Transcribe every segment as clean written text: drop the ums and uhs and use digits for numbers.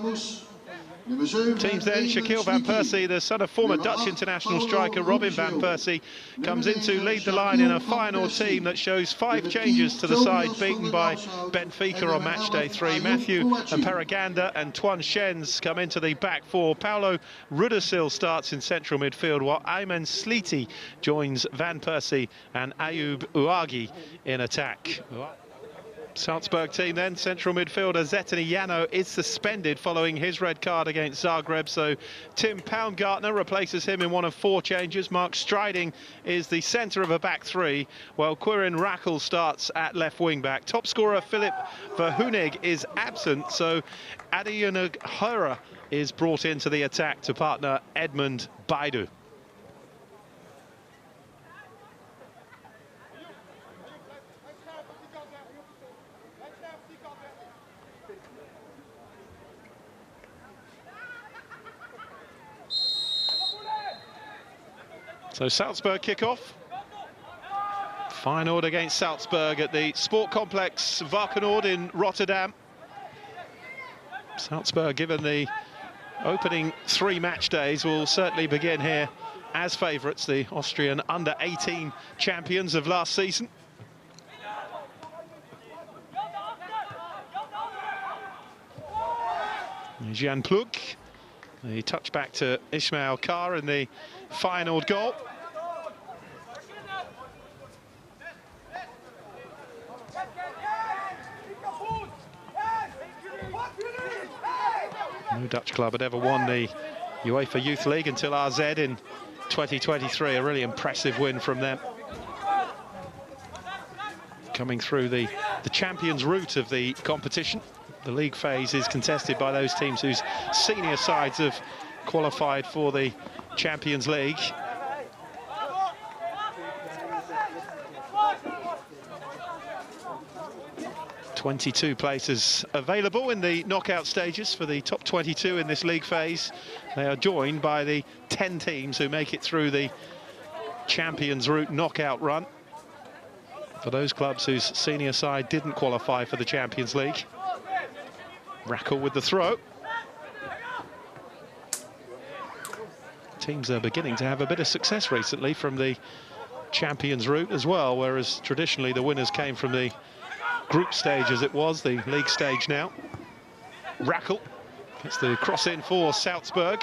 Teams then, Shaquille Van Persie, the son of former Dutch international striker Robin Van Persie, comes in to lead the line in a Feyenoord team that shows 5 changes to the side, beaten by Benfica on match day 3. Matthew and Paraganda and Twan Shens come into the back 4. Paulo Ruddersil starts in central midfield, while Ayman Sliti joins Van Persie and Ayoub Ouagi in attack. Salzburg team then, central midfielder Zetani Yano is suspended following his red card against Zagreb, so Tim Poundgartner replaces him in one of 4 changes. Mark Striding is the centre of a back 3, while Quirin Rakel starts at left wing back. Top scorer Philip Verhoenig is absent, so Adeyemi is brought into the attack to partner Edmund Baidu. So Salzburg kick-off. Feyenoord against Salzburg at the Sport Complex Varkenoord in Rotterdam. Salzburg, given the opening 3 match days, will certainly begin here as favourites, the Austrian under-18 champions of last season. Jan Plug, the touchback to Ismail Carr in the Feyenoord goal. No Dutch club had ever won the UEFA Youth League until RZ in 2023. A really impressive win from them. Coming through the champions route of the competition. The league phase is contested by those teams whose senior sides have qualified for the Champions League. "22 places available in the knockout stages for the top 22 in this league phase. They are joined by the 10 teams who make it through the Champions route knockout run. For those clubs whose senior side didn't qualify for the Champions League. Rakel with the throw. Teams are beginning to have a bit of success recently from the Champions route as well, whereas traditionally the winners came from the group stage as it was, the league stage now. Rakel gets the cross in for Salzburg.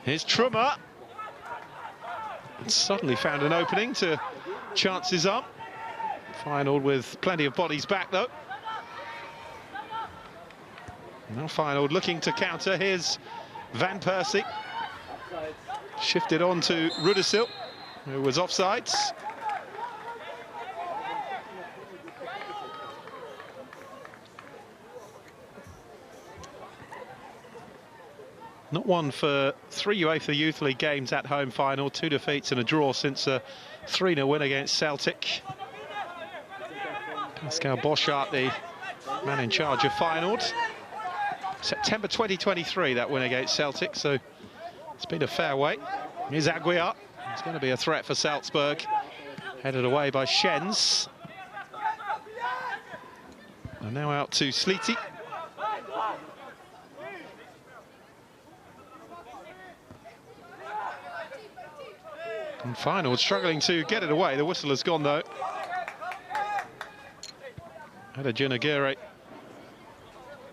Here's Trummer. Suddenly found an opening to chances up. Feyenoord with plenty of bodies back though. Now Feyenoord looking to counter. Here's Van Persie. Shifted on to Ruddersil, who was offsides. Not won for 3 UEFA Youth League games at home. Feyenoord, 2 defeats and a draw since a 3-0 win against Celtic. Pascal Boschart, the man in charge of Feyenoord. September 2023, that win against Celtic, so it's been a fair wait. Here's Aguiar. It's going to be a threat for Salzburg. Headed away by Shens. And now out to Sliti. And Feyenoord struggling to get it away. The whistle has gone, though. Adeyemi,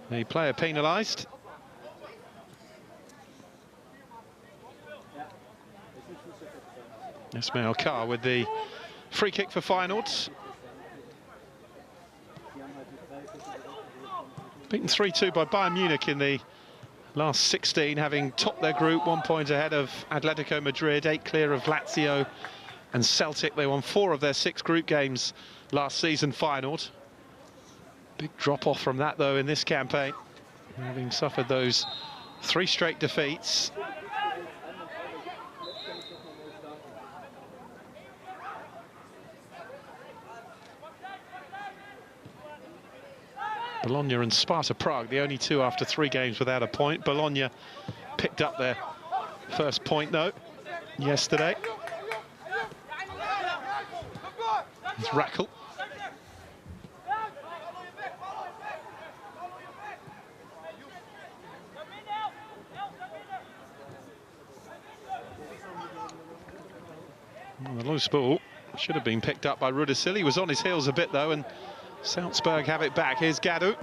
the player penalised. Ismail Carr with the free kick for Feyenoord. Beaten 3-2 by Bayern Munich in the last 16, having topped their group, 1 point ahead of Atletico Madrid, 8 clear of Lazio and Celtic. They won 4 of their 6 group games last season, Feyenoord. Big drop off from that though in this campaign, having suffered those 3 straight defeats. Bologna and Sparta Prague, the only 2 after 3 games without a point. Bologna picked up their first point though yesterday. It's Rakel. Well, the loose ball should have been picked up by Rudisill. He was on his heels a bit, though, and Salzburg have it back. Here's Gadu.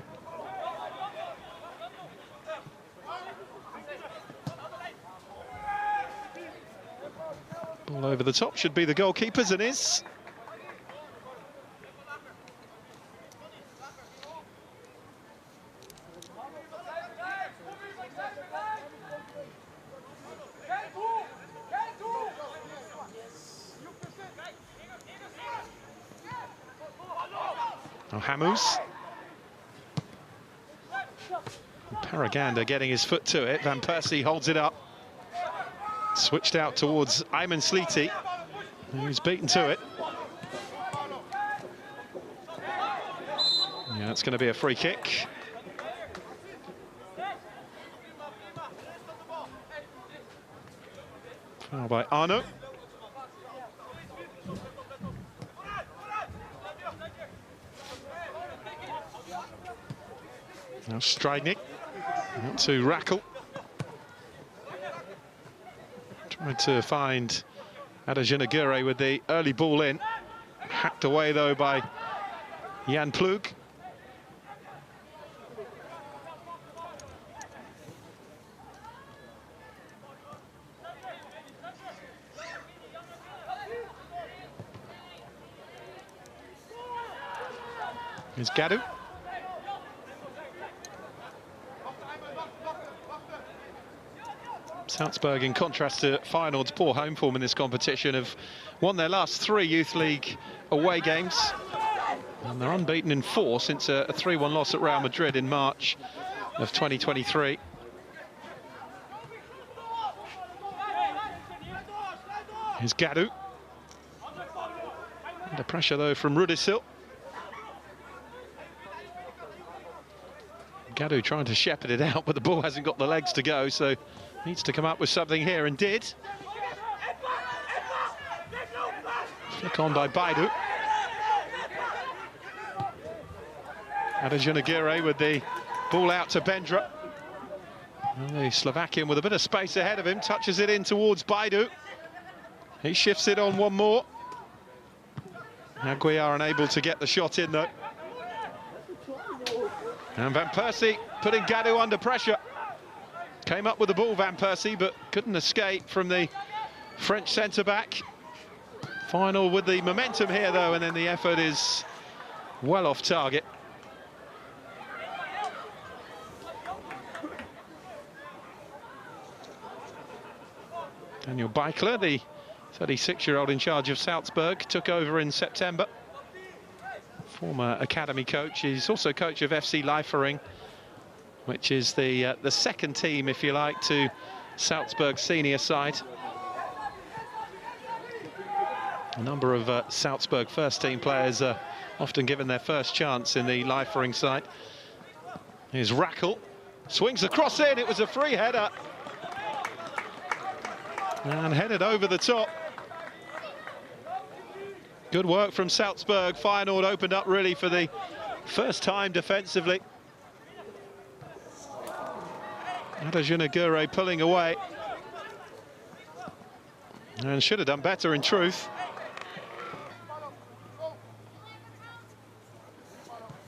Ball over the top, should be the goalkeepers, and is. Oh, Hamus. Paraganda getting his foot to it. Van Persie holds it up. Switched out towards Ayman Sliti. He's beaten to it. Yeah, it's going to be a free kick. Foul by Arno. Now Stridnik. Out to Rackle. Trying to find Adajunagure with the early ball in. Hacked away, though, by Jan Plug. Here's Gadu. Salzburg, in contrast to Feyenoord's poor home form in this competition, have won their last 3 Youth League away games. And they're unbeaten in 4 since a 3-1 loss at Real Madrid in March of 2023. Here's Gadu. Under pressure, though, from Rudisill. Gadu trying to shepherd it out, but the ball hasn't got the legs to go, so needs to come up with something here, and did. Flick on by Baidu. Adajunagure with the ball out to Bendra. And the Slovakian with a bit of space ahead of him, touches it in towards Baidu. He shifts it on one more. Aguiar unable to get the shot in, though. And Van Persie putting Gadu under pressure. Came up with the ball, Van Persie, but couldn't escape from the French centre-back. Final with the momentum here, though, and then the effort is well off target. Daniel Beikler, the 36-year-old in charge of Salzburg, took over in September. Former academy coach. He's also coach of FC Liefering, which is the second team, if you like, to Salzburg's senior side. A number of Salzburg first-team players are often given their first chance in the Liefering side. Here's Rackle. Swings across in. It was a free header. And headed over the top. Good work from Salzburg. Feyenoord opened up really for the first time defensively. Adajunagure pulling away. And should have done better, in truth.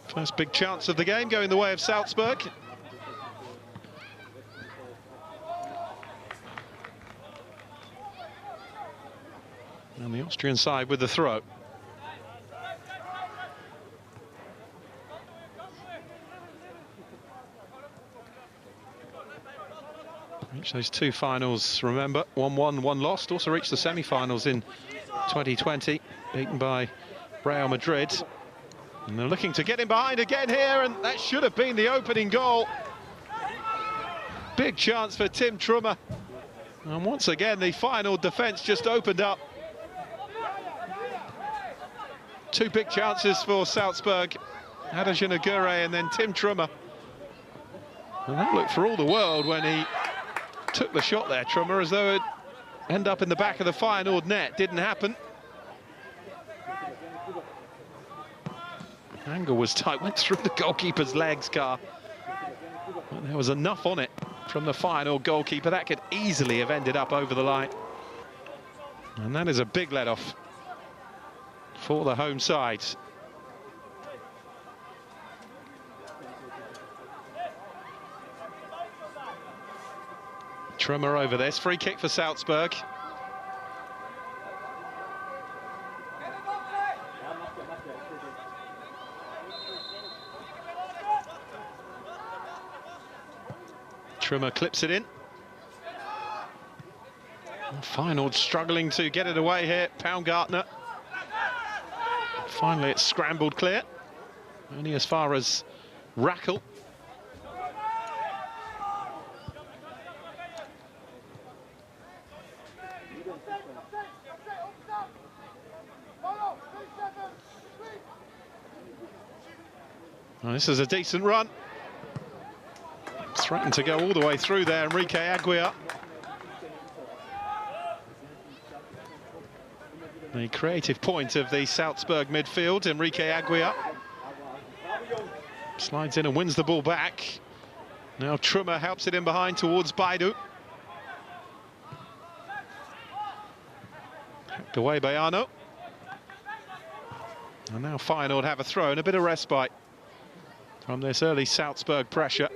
First big chance of the game going the way of Salzburg. And the Austrian side with the throw. Reached those 2 finals, remember, 1-1, 1 lost. Also reached the semi-finals in 2020, beaten by Real Madrid. And they're looking to get him behind again here, and that should have been the opening goal. Big chance for Tim Trummer. And once again, the Feyenoord defence just opened up. 2 big chances for Salzburg. Adajunagure and then Tim Trummer. And that looked for all the world when he took the shot there, Trummer, as though it'd end up in the back of the Feyenoord net. Didn't happen. Angle was tight, went through the goalkeeper's legs, Carr. But there was enough on it from the Feyenoord goalkeeper. That could easily have ended up over the line. And that is a big let-off for the home side. Trummer over this, free kick for Salzburg. Trummer clips it in. Feyenoord struggling to get it away here. Baumgartner. Finally, it's scrambled clear. Only as far as Rackle. Well, this is a decent run. Threatened to go all the way through there, Enrique Aguiar. The creative point of the Salzburg midfield, Enrique Aguiar. Slides in and wins the ball back. Now Trummer helps it in behind towards Baidu. Hacked away by Arno. And now Feyenoord have a throw and a bit of respite from this early Salzburg pressure.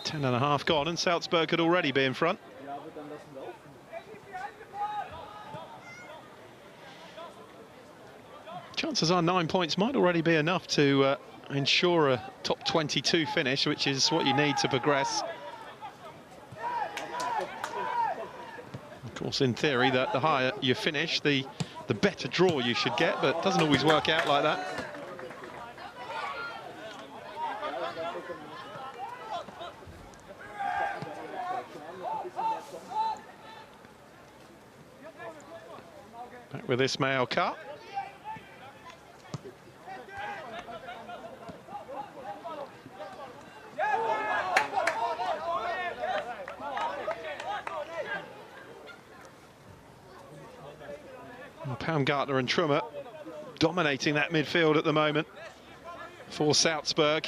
Ten and a half gone, and Salzburg could already be in front. Chances are 9 points might already be enough to ensure a top 22 finish, which is what you need to progress. Of course, in theory, that the higher you finish, the better draw you should get, but it doesn't always work out like that. Back with Ismail Kar. Baumgartner and Trummer dominating that midfield at the moment for Salzburg.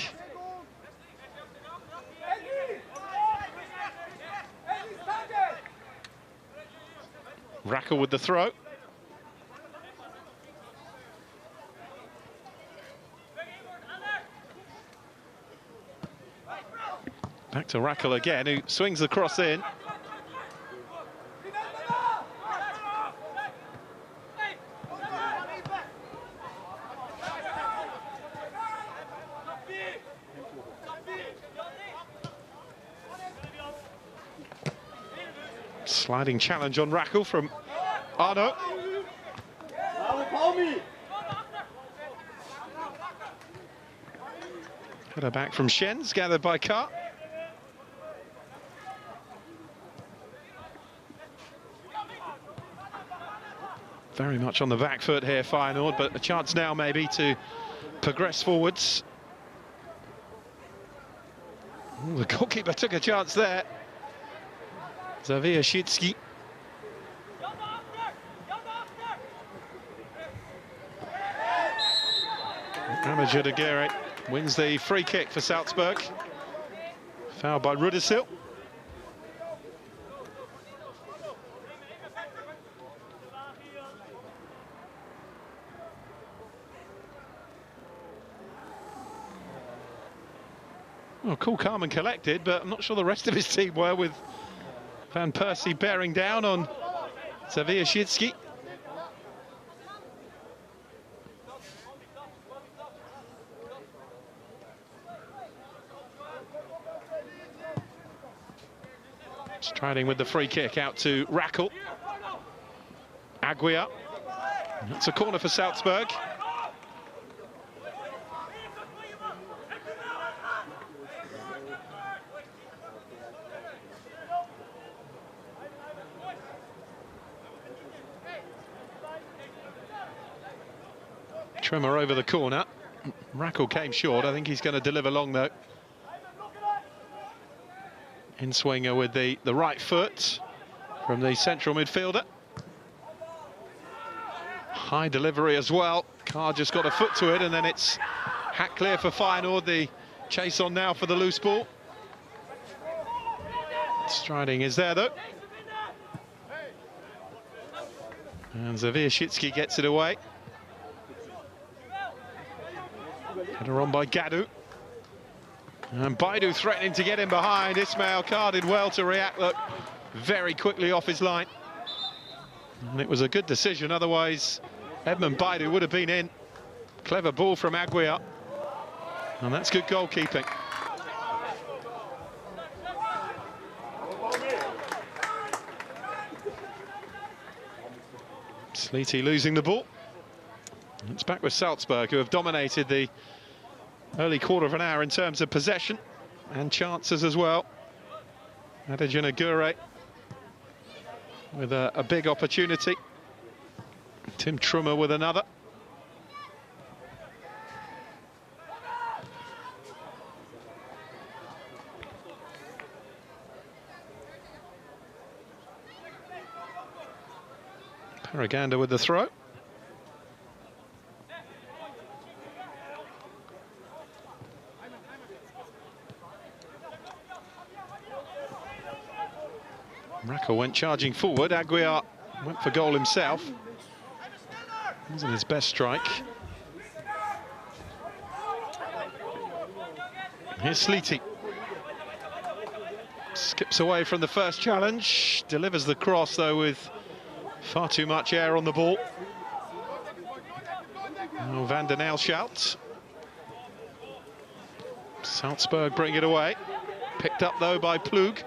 Rackle with the throw. Back to Rackle again, who swings the cross in. Sliding challenge on Rackle from Arno. Header back from Schenz, gathered by Kar. Very much on the back foot here, Feyenoord, but a chance now maybe to progress forwards. Ooh, the goalkeeper took a chance there. Xavier Shitsky. Amateur de Gueret wins the free kick for Salzburg. Foul by Rudisil. Well, cool, calm and collected, but I'm not sure the rest of his team were, with Van Persie bearing down on Xavier Shitsky. Striding with the free kick out to Rackle. Aguiar. That's a corner for Salzburg. Tremor over the corner. Rackle came short. I think he's going to deliver long, though. In-swinger with the right foot from the central midfielder. High delivery as well. Carr just got a foot to it, and then it's hacked clear for Feyenoord. The chase on now for the loose ball. Striding is there, though. And Zawierzycki gets it away. Header on by Gadu. And Baidu threatening to get in behind. Ismail Carr did well to react, look, very quickly off his line. And it was a good decision, otherwise Edmund Baidu would have been in. Clever ball from Aguiar. And that's good goalkeeping. Sleety losing the ball. It's back with Salzburg, who have dominated the early quarter of an hour in terms of possession and chances as well. Adegin Aguirre with a big opportunity. Tim Trummer with another. Paraganda with the throw. Raka went charging forward. Aguiar went for goal himself. Wasn't his best strike. Here's Sleety. Skips away from the first challenge. Delivers the cross, though, with far too much air on the ball. Oh, Van der Nijlshout. Salzburg bring it away. Picked up, though, by Plug.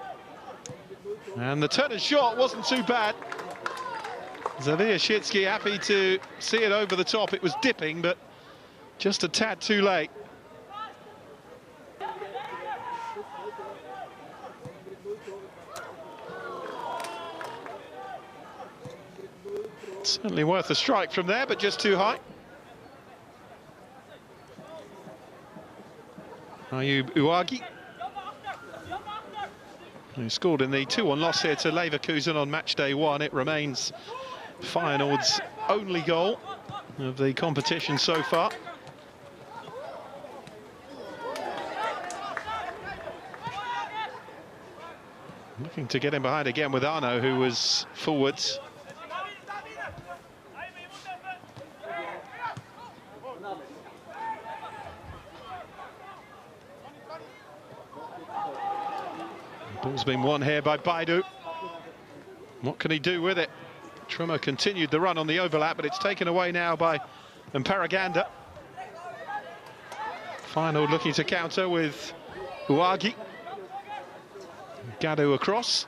And the turner's shot wasn't too bad. Zawierzycki happy to see it over the top. It was dipping, but just a tad too late. Certainly worth a strike from there, but just too high. Ayub Uagi, who scored in the 2-1 loss here to Leverkusen on match day 1. It remains Feyenoord's only goal of the competition so far. Looking to get in behind again with Arno, who was forwards. Ball's been won here by Baidu. What can he do with it? Trummer continued the run on the overlap, but it's taken away now by Paraganda. Feyenoord looking to counter with Uagi. Gadu across.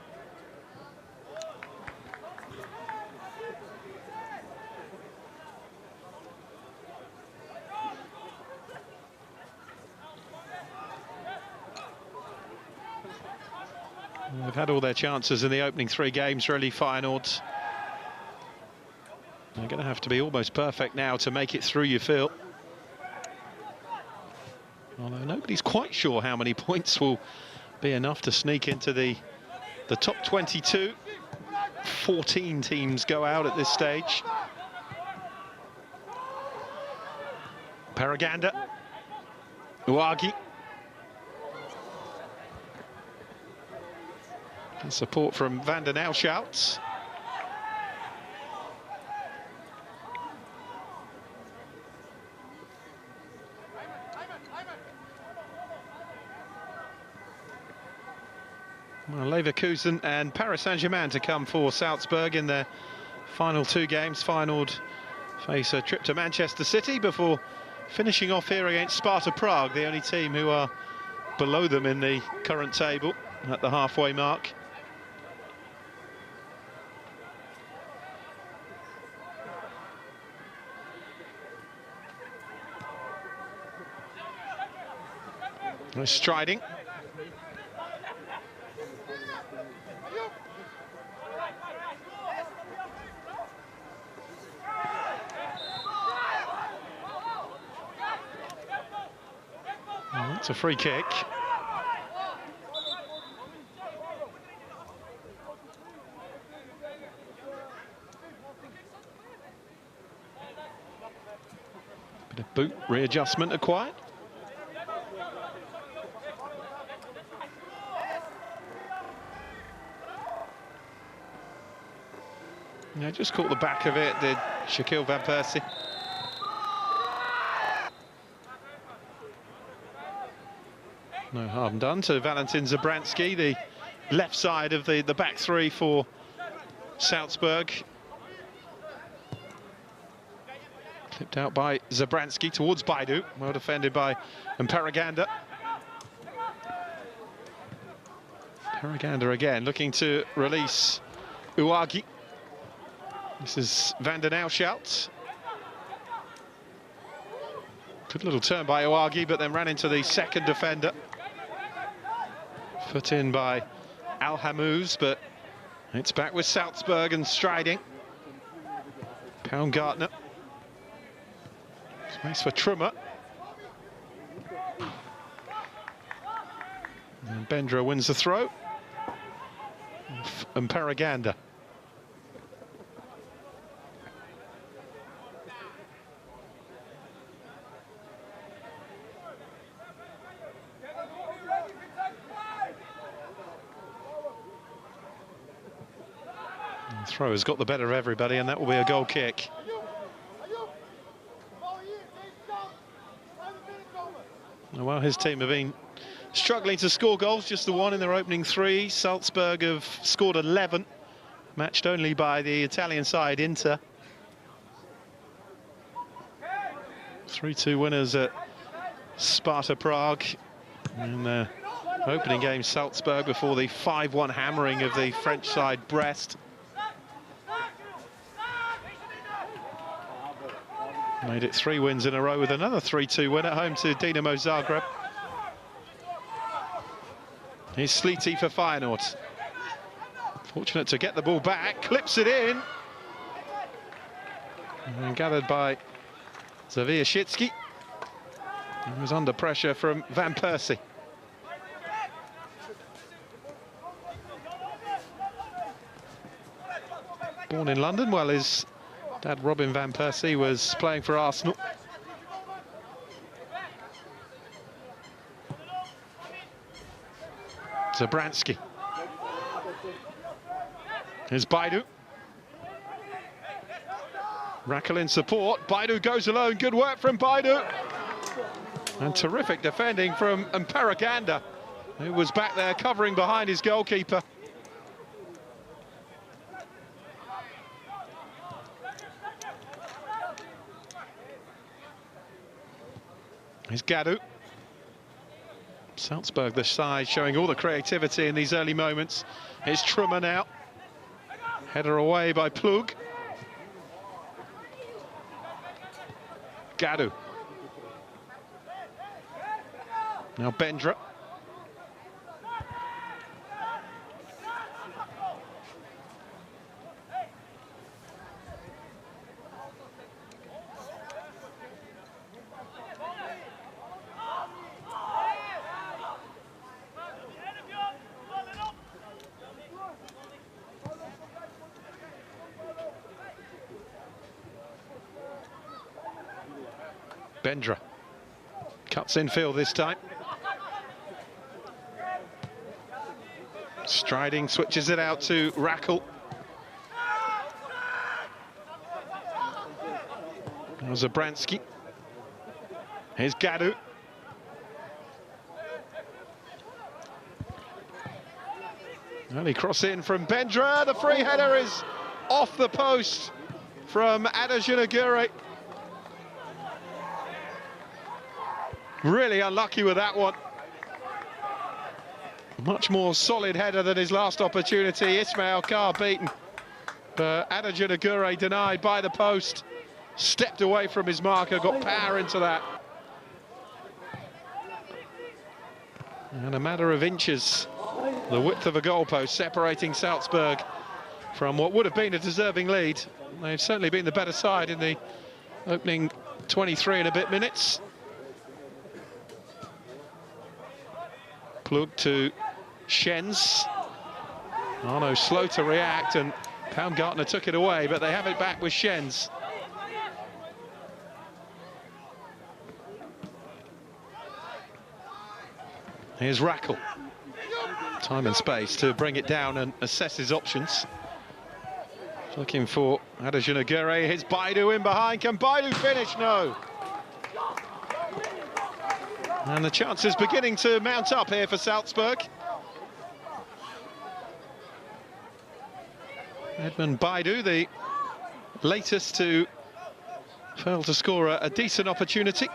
They've had all their chances in the opening 3 games, really, Feyenoord. They're going to have to be almost perfect now to make it through, you feel. Although nobody's quite sure how many points will be enough to sneak into the top 22. 14 teams go out at this stage. Paraganda. Uagi. And support from Van der Nijlshout. Well, Leverkusen and Paris Saint-Germain to come for Salzburg in their final 2 games. Feyenoord face a trip to Manchester City before finishing off here against Sparta Prague, the only team who are below them in the current table at the halfway mark. Nice striding. Well, that's a free kick. Bit of boot readjustment acquired. Yeah, just caught the back of it, did Shaquille Van Persie. No harm done to Valentin Zabransky, the left side of the back three for Salzburg. Clipped out by Zabransky towards Baidu, well defended by Mparaganda. Mparaganda again looking to release Uagi. This is Van der Nauschout. Good little turn by Uagi, but then ran into the second defender. Put in by Al Hammouz, but it's back with Salzburg and striding. Baumgartner. Space for Trummer. And Bendra wins the throw. And Paraganda. Throw has got the better of everybody, and that will be a goal kick. Well, his team have been struggling to score goals, just the one in their opening three. Salzburg have scored 11, matched only by the Italian side, Inter. 3-2 winners at Sparta Prague. In the opening game, Salzburg before the 5-1 hammering of the French side, Brest. Made it 3 wins in a row with another 3-2 win at home to Dinamo Zagreb. Here's Sliti for Feyenoord. Fortunate to get the ball back, clips it in. And gathered by Zawieszczycki. He was under pressure from Van Persie. Born in London, well, his dad, Robin Van Persie, was playing for Arsenal. Zabransky. Here's Baidu. Rackle in support. Baidu goes alone. Good work from Baidu. And terrific defending from Mparaganda, who was back there covering behind his goalkeeper. Here's Gadu. Salzburg, the side, showing all the creativity in these early moments. Here's Trummer now. Header away by Plug. Gadu. Now Bendra. Bendra cuts infield this time. Striding, switches it out to Rackle. Now Zabransky. Here's Gadu. Early cross in from Bendra. The free header is off the post from Adesina. Really unlucky with that one. Much more solid header than his last opportunity. Ismail Carr beaten, but Adesina denied by the post. Stepped away from his marker, got power into that. And a matter of inches, the width of a goalpost separating Salzburg from what would have been a deserving lead. They've certainly been the better side in the opening 23 and a bit minutes. Plug to Schenz. Arno slow to react, and Baumgartner took it away, but they have it back with Schenz. Here's Rackle. Time and space to bring it down and assess his options. Looking for Adejinagure. Here's Baidu in behind. Can Baidu finish? No. And the chances beginning to mount up here for Salzburg. Edmund Baidu, the latest to fail to score a decent opportunity.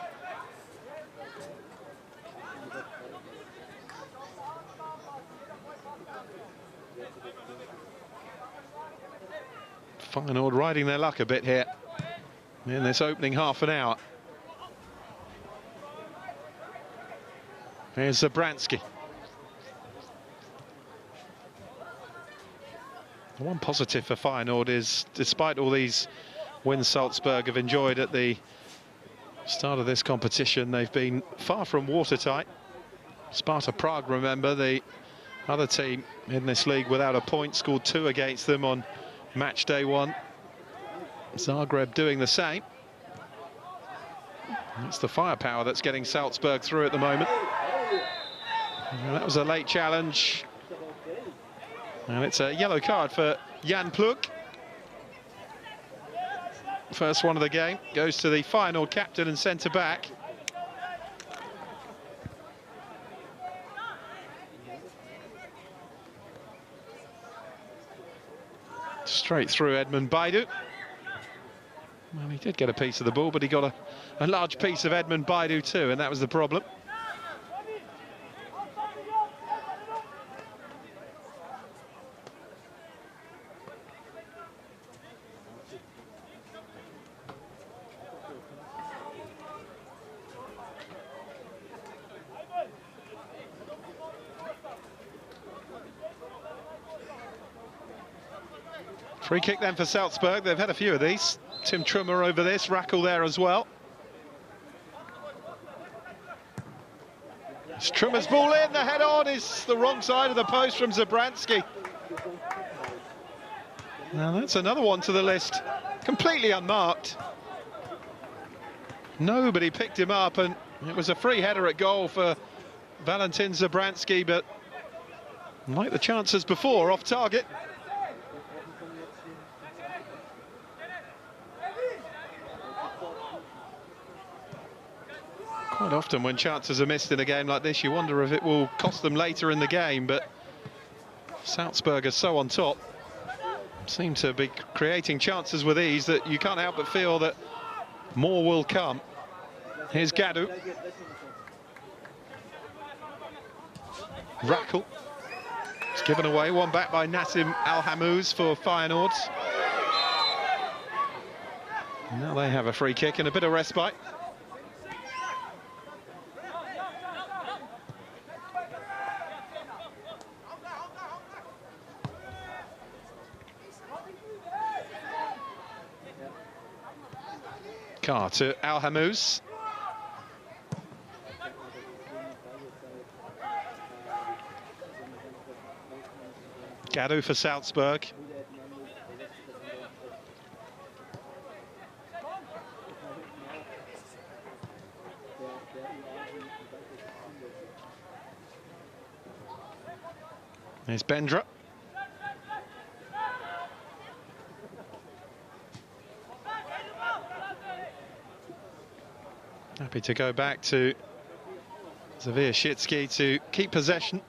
Feyenoord riding their luck a bit here in this opening half an hour. Here's Zabransky. The one positive for Feyenoord is, despite all these wins Salzburg have enjoyed at the start of this competition, they've been far from watertight. Sparta Prague, remember, the other team in this league without a point, scored 2 against them on match day 1. Zagreb doing the same. It's the firepower that's getting Salzburg through at the moment. And that was a late challenge. And it's a yellow card for Jan Pluk. First one of the game goes to the Feyenoord captain and centre-back. Straight through Edmund Baidu. Well, he did get a piece of the ball, but he got a large piece of Edmund Baidu too, and that was the problem. Free kick then for Salzburg. They've had a few of these. Tim Trummer over this, Rackle there as well. It's Trummer's ball in, the head on is the wrong side of the post from Zabransky. Now that's another one to the list, completely unmarked. Nobody picked him up, and it was a free header at goal for Valentin Zabransky, but like the chances before, off target. Quite often when chances are missed in a game like this, you wonder if it will cost them later in the game, but Salzburg are so on top, seem to be creating chances with ease that you can't help but feel that more will come. Here's Gadu. Rackle. It's given away, one back by Nassim Al-Hamouz for Feyenoord. Now they have a free kick and a bit of respite. Carr to Al-Hamouz. Gadu for Salzburg. There's Bendra. Happy to go back to Zawieszczycki to keep possession.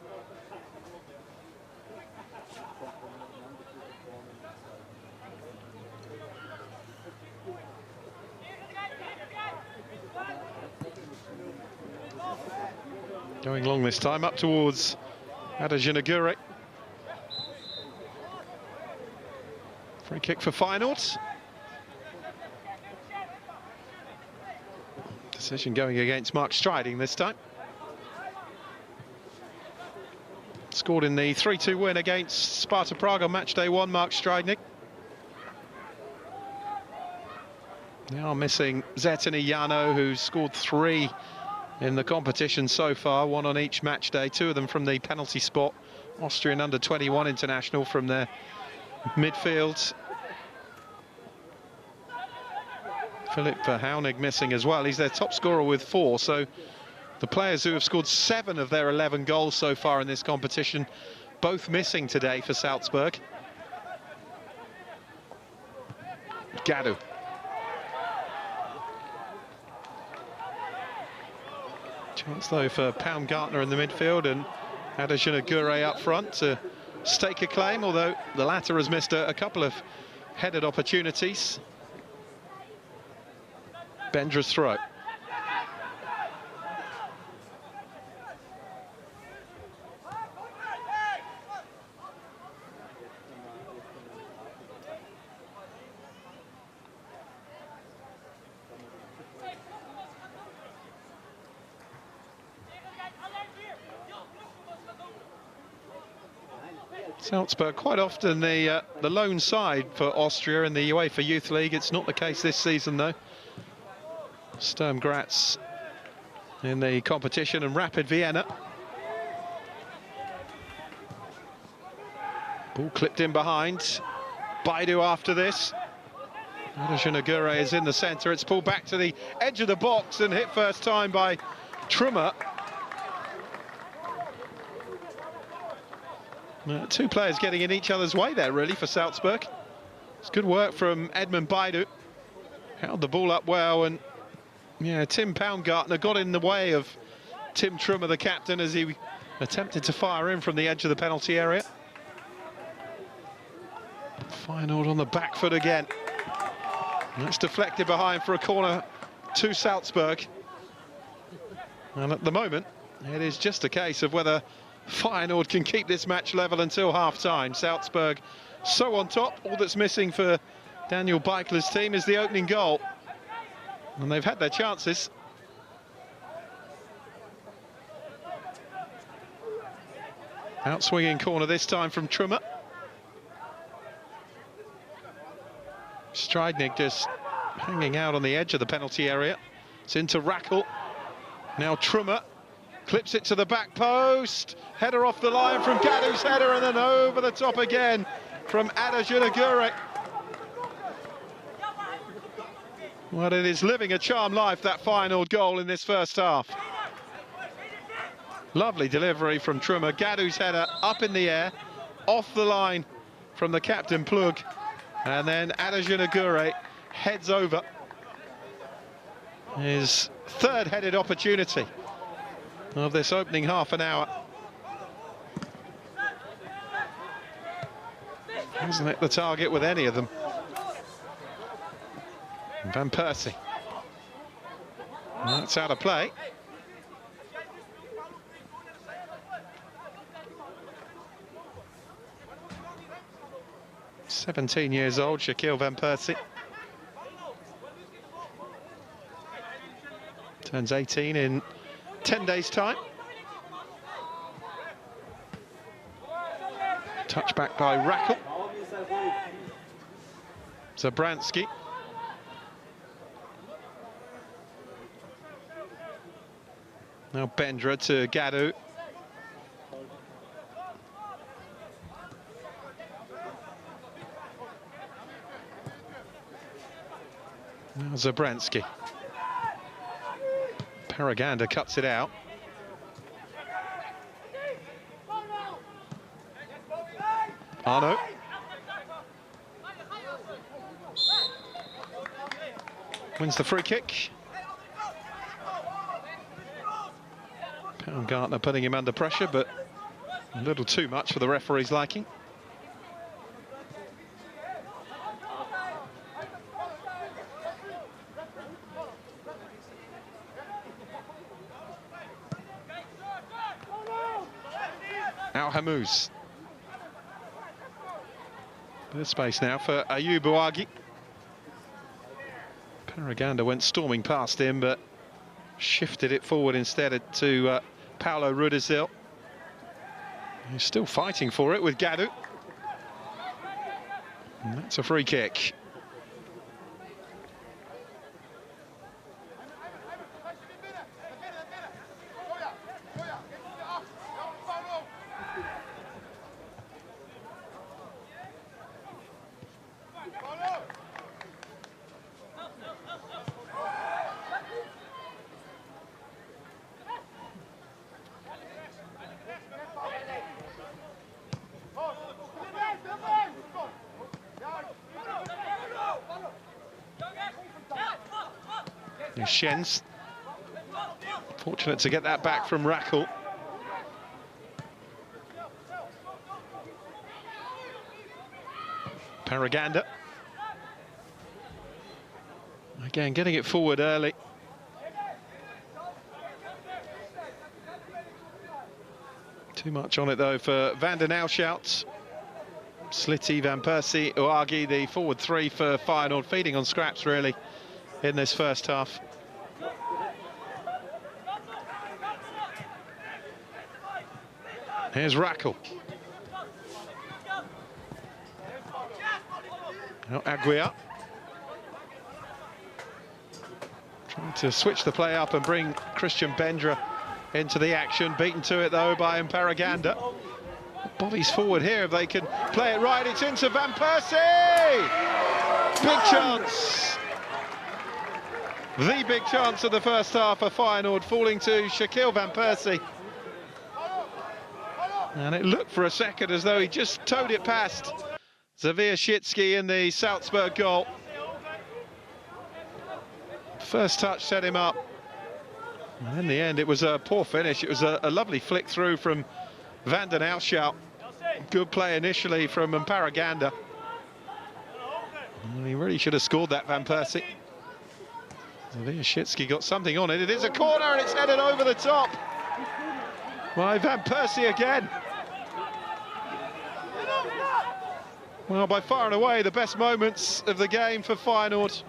Going long this time, up towards Adejinagure. Free kick for Feyenoord. Decision going against Mark Striding this time. Scored in the 3-2 win against Sparta Prague on match day 1, Mark Striding. They are missing Zetany Jano, who's scored 3 in the competition so far, 1 on each match day, 2 of them from the penalty spot. Austrian under-21 international from their midfield. Philipp Haunig missing as well. He's their top scorer with 4, so The players who have scored 7 of their 11 goals so far in this competition, both missing today for Salzburg. Gadu. Chance though for Baumgartner in the midfield and Adesina up front to stake a claim, although the latter has missed a couple of headed opportunities. Bendra's throw. Salzburg quite often the lone side for Austria in the UEFA Youth League. It's not the case this season though. Sturm Graz in the competition and Rapid Vienna. Ball clipped in behind. Baidu after this. Adesina is in the centre. It's pulled back to the edge of the box and hit first time by Trummer. Two players getting in each other's way there, really, for Salzburg. It's good work from Edmund Baidu. Held the ball up well, and yeah, Tim Baumgartner got in the way of Tim Trummer, the captain, as he attempted to fire in from the edge of the penalty area. Feyenoord on the back foot again. And that's deflected behind for a corner to Salzburg. And at the moment, it is just a case of whether Feyenoord can keep this match level until half-time. Salzburg so on top. All that's missing for Daniel Beichler's team is the opening goal. And they've had their chances. Out-swinging corner this time from Trummer. Stridnik just hanging out on the edge of the penalty area. It's into Rackle. Now Trummer clips it to the back post. Header off the line from Gadu's header, and then over the top again from Adesina. Well, it is living a charmed life, that final goal in this first half. Lovely delivery from Trummer. Gadu's header up in the air, off the line from the captain Plug, and then Adesina heads over. His third headed opportunity of this opening half an hour. Hasn't hit the target with any of them. Van Persie. And that's out of play. "17 years old, Shaquille Van Persie. Turns 18 in 10 days' time. Touchback by Rackle. Zabransky. Now Bendra to Gadu. Now Zabransky. Paraganda cuts it out. Arno. Wins the free kick. Baumgartner putting him under pressure, but a little too much for the referee's liking. Al Hamous. Bit of space now for Ayub Ouaghi. Paraganda went storming past him, but shifted it forward instead to Paulo Rudizil. He's still fighting for it with Gadu. And that's a free kick. Schens. Fortunate to get that back from Rackle. Paraganda. Again, getting it forward early. Too much on it, though, for Van den Ouwschout. Slitty, Van Persie, Uagi, the forward three for Feyenoord, feeding on scraps, really, in this first half. Here's Rackle. Now Aguiar. Trying to switch the play up and bring Christian Bendra into the action. Beaten to it, though, by Paraganda. Bodies forward here if they can play it right. It's into Van Persie! Big chance. The big chance of the first half for Feyenoord, falling to Shaquille Van Persie. And it looked for a second as though he just towed it past Zawierzycki in the Salzburg goal. First touch set him up. And in the end, it was a poor finish. It was a lovely flick through from Van den Ouwschout. Good play initially from Paraganda. He really should have scored that, Van Persie. Zawierzycki got something on it. It is a corner and it's headed over the top by Van Persie again. Well, by far and away the best moments of the game for Feyenoord.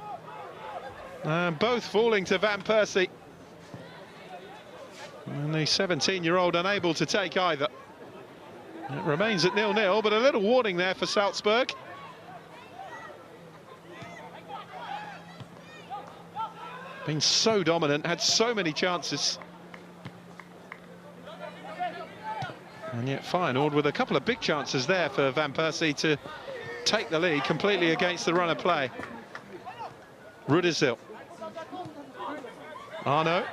Both falling to Van Persie. And the 17-year-old unable to take either. It remains at 0-0, but a little warning there for Salzburg. Been so dominant, had so many chances. And yet Feyenoord with a couple of big chances there for Van Persie to take the lead completely against the run of play. Rudizil. Arno.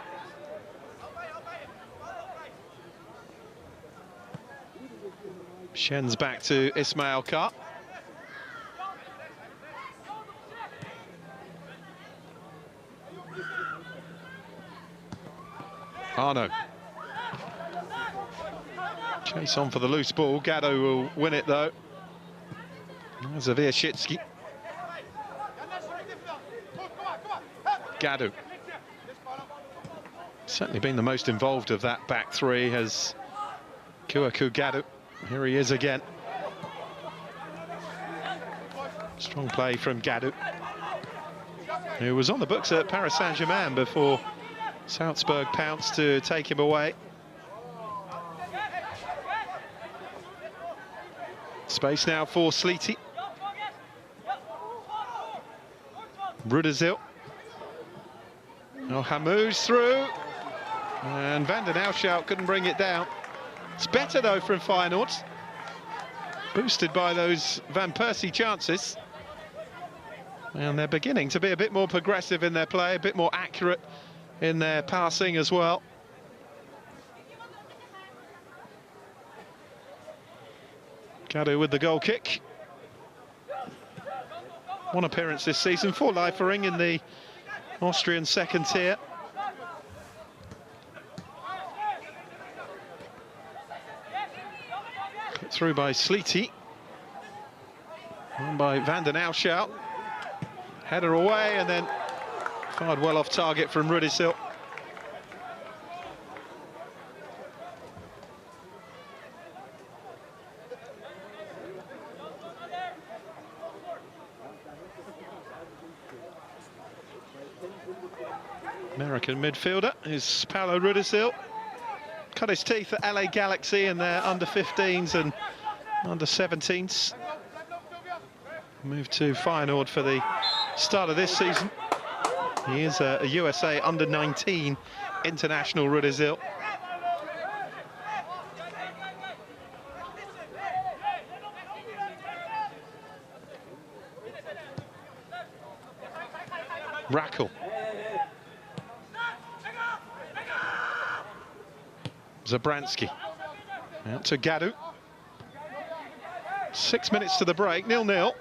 Schens back to Ismail Kar. Arno. Chase on for the loose ball. Gaddo will win it, though. Zawierzycki. Gaddo. Certainly been the most involved of that back three has Kouakou Gaddo. Here he is again. Strong play from Gaddo, who was on the books at Paris Saint-Germain before Salzburg pounced to take him away. Space now for Slitty. Rudizil. Oh, Hamou's through. And Van den Ouwschout couldn't bring it down. It's better, though, from Feyenoord. Boosted by those Van Persie chances. And they're beginning to be a bit more progressive in their play, a bit more accurate in their passing as well. Gaddo with the goal kick. One appearance this season for Liefering in the Austrian second tier. Put through by Slitty. On by Van den Ouwschout. Header away and then fired well off target from Rudizil. American midfielder is Paulo Rudizil. Cut his teeth at LA Galaxy in their under-15s and under-17s. Moved to Feyenoord for the start of this season. He is a USA under-19 international, Rudizil. Rackle. Zabransky. Out to Gaddo. 6 minutes to the break, 0-0.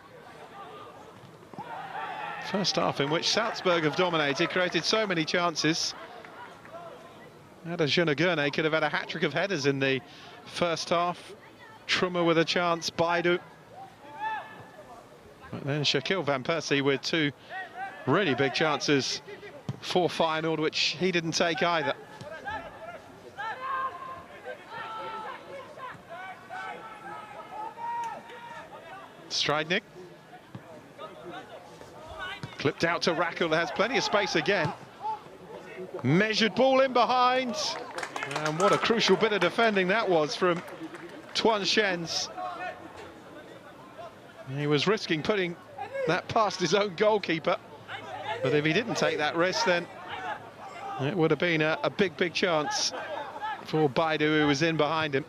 First half in which Salzburg have dominated, created so many chances. Ada Junagurne could have had a hat-trick of headers in the first half. Trummer with a chance, Baidu. But then Shaquille Van Persie with two really big chances for Feyenoord, which he didn't take either. Strijdnik. Clipped out to Rakel, has plenty of space again. Measured ball in behind. And what a crucial bit of defending that was from Tuan Shens. He was risking putting that past his own goalkeeper. But if he didn't take that risk, then it would have been a big, big chance for Baidu, who was in behind him.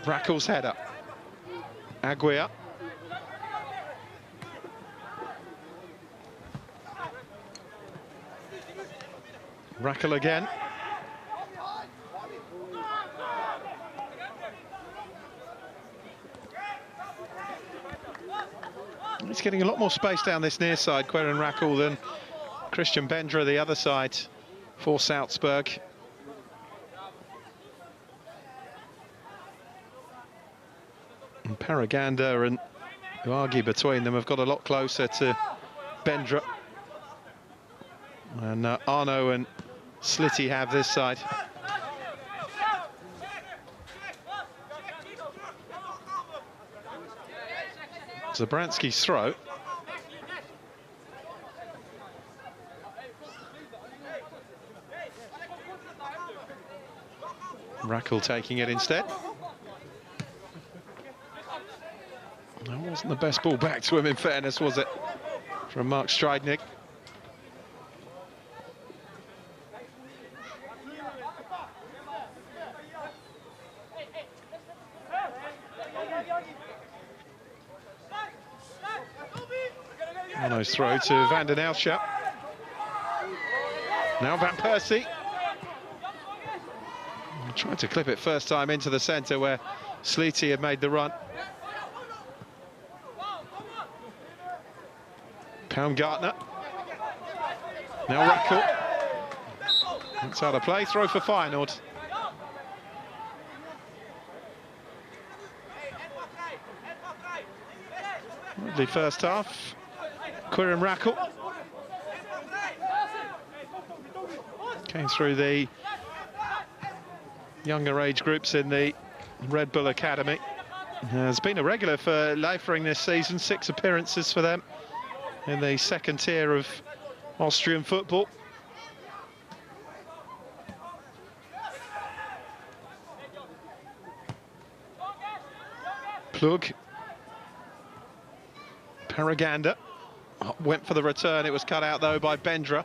Rakel's header. Aguirre. Rakel again. He's getting a lot more space down this near side, Queren Rakel, than Christian Bendra, the other side for Salzburg. And Paraganda and Uagi between them have got a lot closer to Bendra. And Arno and Slitty have this side. Zabransky's throw. Rakel taking it instead. That wasn't the best ball back to him, in fairness, was it? From Mark Strijdnik. Arno's throw to Van den Elscher. Now Van Persie. Tried to clip it first time into the centre where Sliti had made the run. Baumgartner. Now Rakel. That's out of play, throw for Feyenoord. Lovely first half. Queren Rakel came through the younger age groups in the Red Bull Academy. Has been a regular for Leifering this season, 6 appearances for them in the second tier of Austrian football. Plug. Paraganda. Went for the return, it was cut out though by Bendra.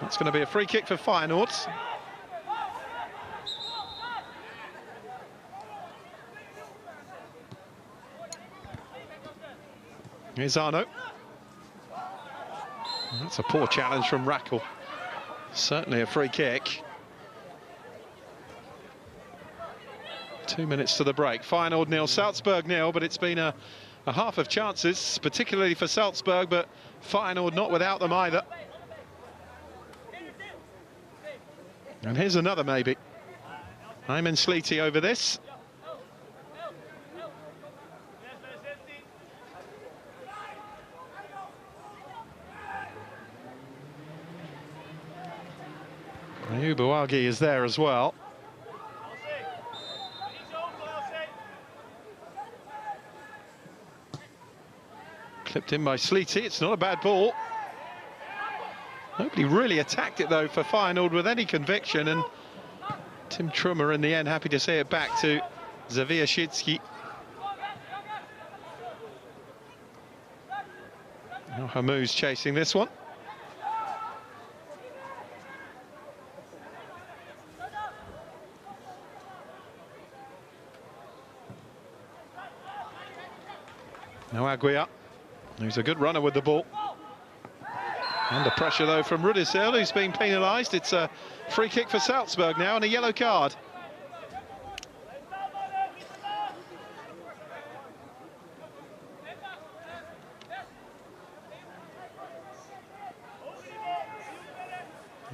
That's going to be a free kick for Feyenoord. Here's Arno. That's a poor challenge from Rakel. Certainly a free kick. 2 minutes to the break. Feyenoord 0, Salzburg 0, but it's been a half of chances, particularly for Salzburg, but Feyenoord not without them either. And here's another maybe. Ayman Sliti over this. Ubuagi is there as well. Clipped in by Sliti, it's not a bad ball. Nobody really attacked it though for Feyenoord with any conviction, and Tim Trummer in the end happy to see it back to Zawieszczycki. Now Hamou's chasing this one. Now Aguirre, who's a good runner with the ball. Under pressure though from Rudisell, who's been penalised. It's a free kick for Salzburg now and a yellow card.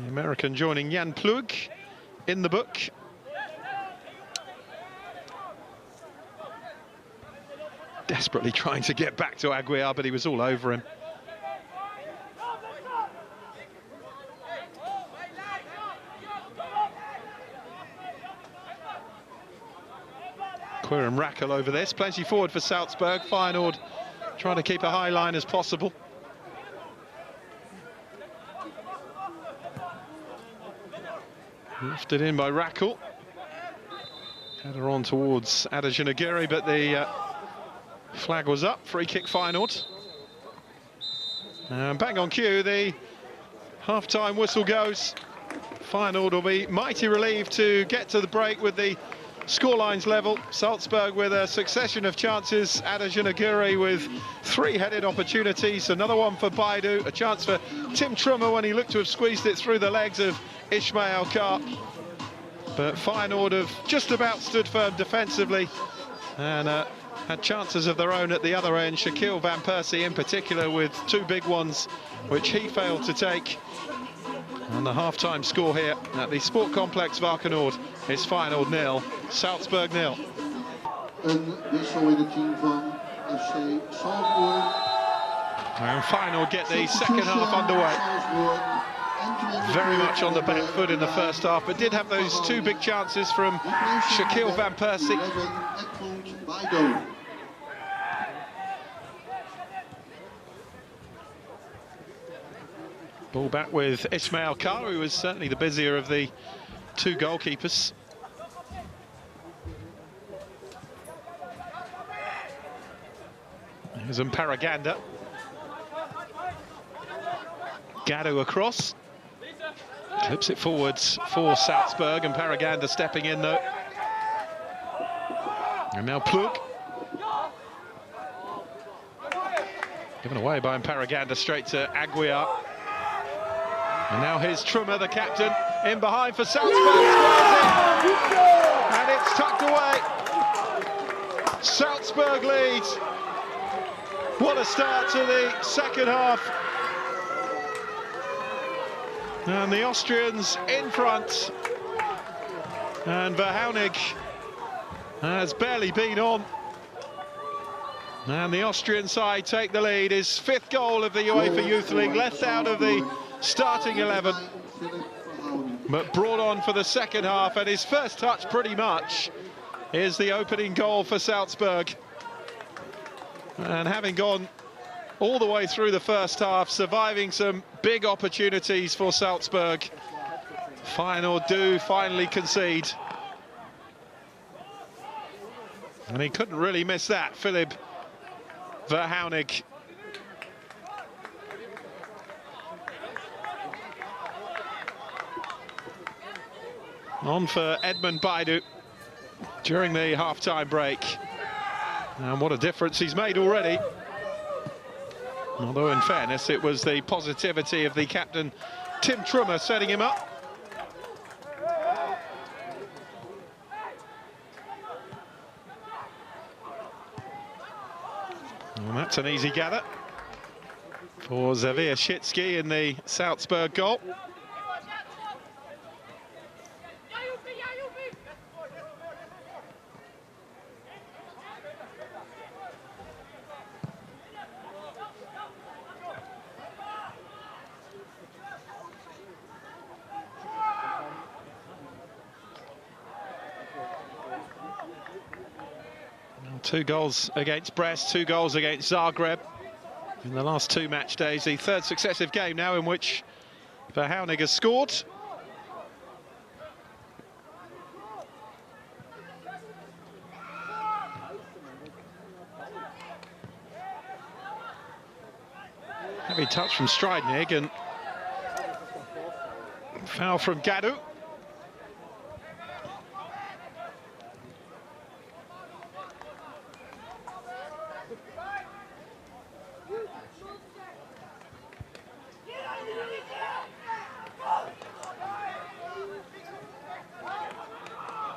The American joining Jan Plug in the book. Desperately trying to get back to Aguiar, but he was all over him. Quirren Rackle over this, plenty forward for Salzburg. Feyenoord trying to keep a high line as possible. Lifted in by Rackle. Header on towards Adejanaguri, but the flag was up. Free kick Feyenoord. And bang on cue, the half-time whistle goes. Feyenoord will be mighty relieved to get to the break with the scorelines level. Salzburg with a succession of chances. Adejanaguri with 3 headed opportunities. Another one for Baidu. A chance for Tim Trummer when he looked to have squeezed it through the legs of Ismail Karp. But Feyenoord have just about stood firm defensively and had chances of their own at the other end. Shaquille Van Persie in particular with 2 big ones, which he failed to take. And the half-time score here at the Sport Complex Varkenoord is Feyenoord 0, Salzburg 0. Een wissel in het team van FC Salzburg. And Feyenoord get the second half underway. Very much on the back foot in the first half, but did have those 2 big chances from Shaquille Van Persie. Ball back with Ismail Karp, who was certainly the busier of the 2 goalkeepers. Here's Paraganda. Gadu across. Clips it forwards for Salzburg, and Paraganda stepping in though. And now Plug. Given away by Paraganda straight to Aguiar. And now here's Trummer, the captain, in behind for Salzburg. And it's tucked away. Salzburg leads. What a start to the second half. And the Austrians in front. And Verhounig has barely been on. And the Austrian side take the lead. His 5th goal of the UEFA Youth League, left out of the starting 11, but brought on for the second half, and his first touch pretty much is the opening goal for Salzburg. And having gone all the way through the first half, surviving some big opportunities for Salzburg, Feyenoord do finally concede. And he couldn't really miss that, Philip Verhounig. On for Edmund Baidu during the half-time break. And what a difference he's made already. Although, in fairness, it was the positivity of the captain, Tim Trummer, setting him up. And that's an easy gather for Xavier Shitsky in the Salzburg goal. Two goals against Brest, 2 goals against Zagreb in the last 2 match days. The 3rd successive game now in which Verhounig has scored. Heavy touch from Strijdnig and foul from Gadu.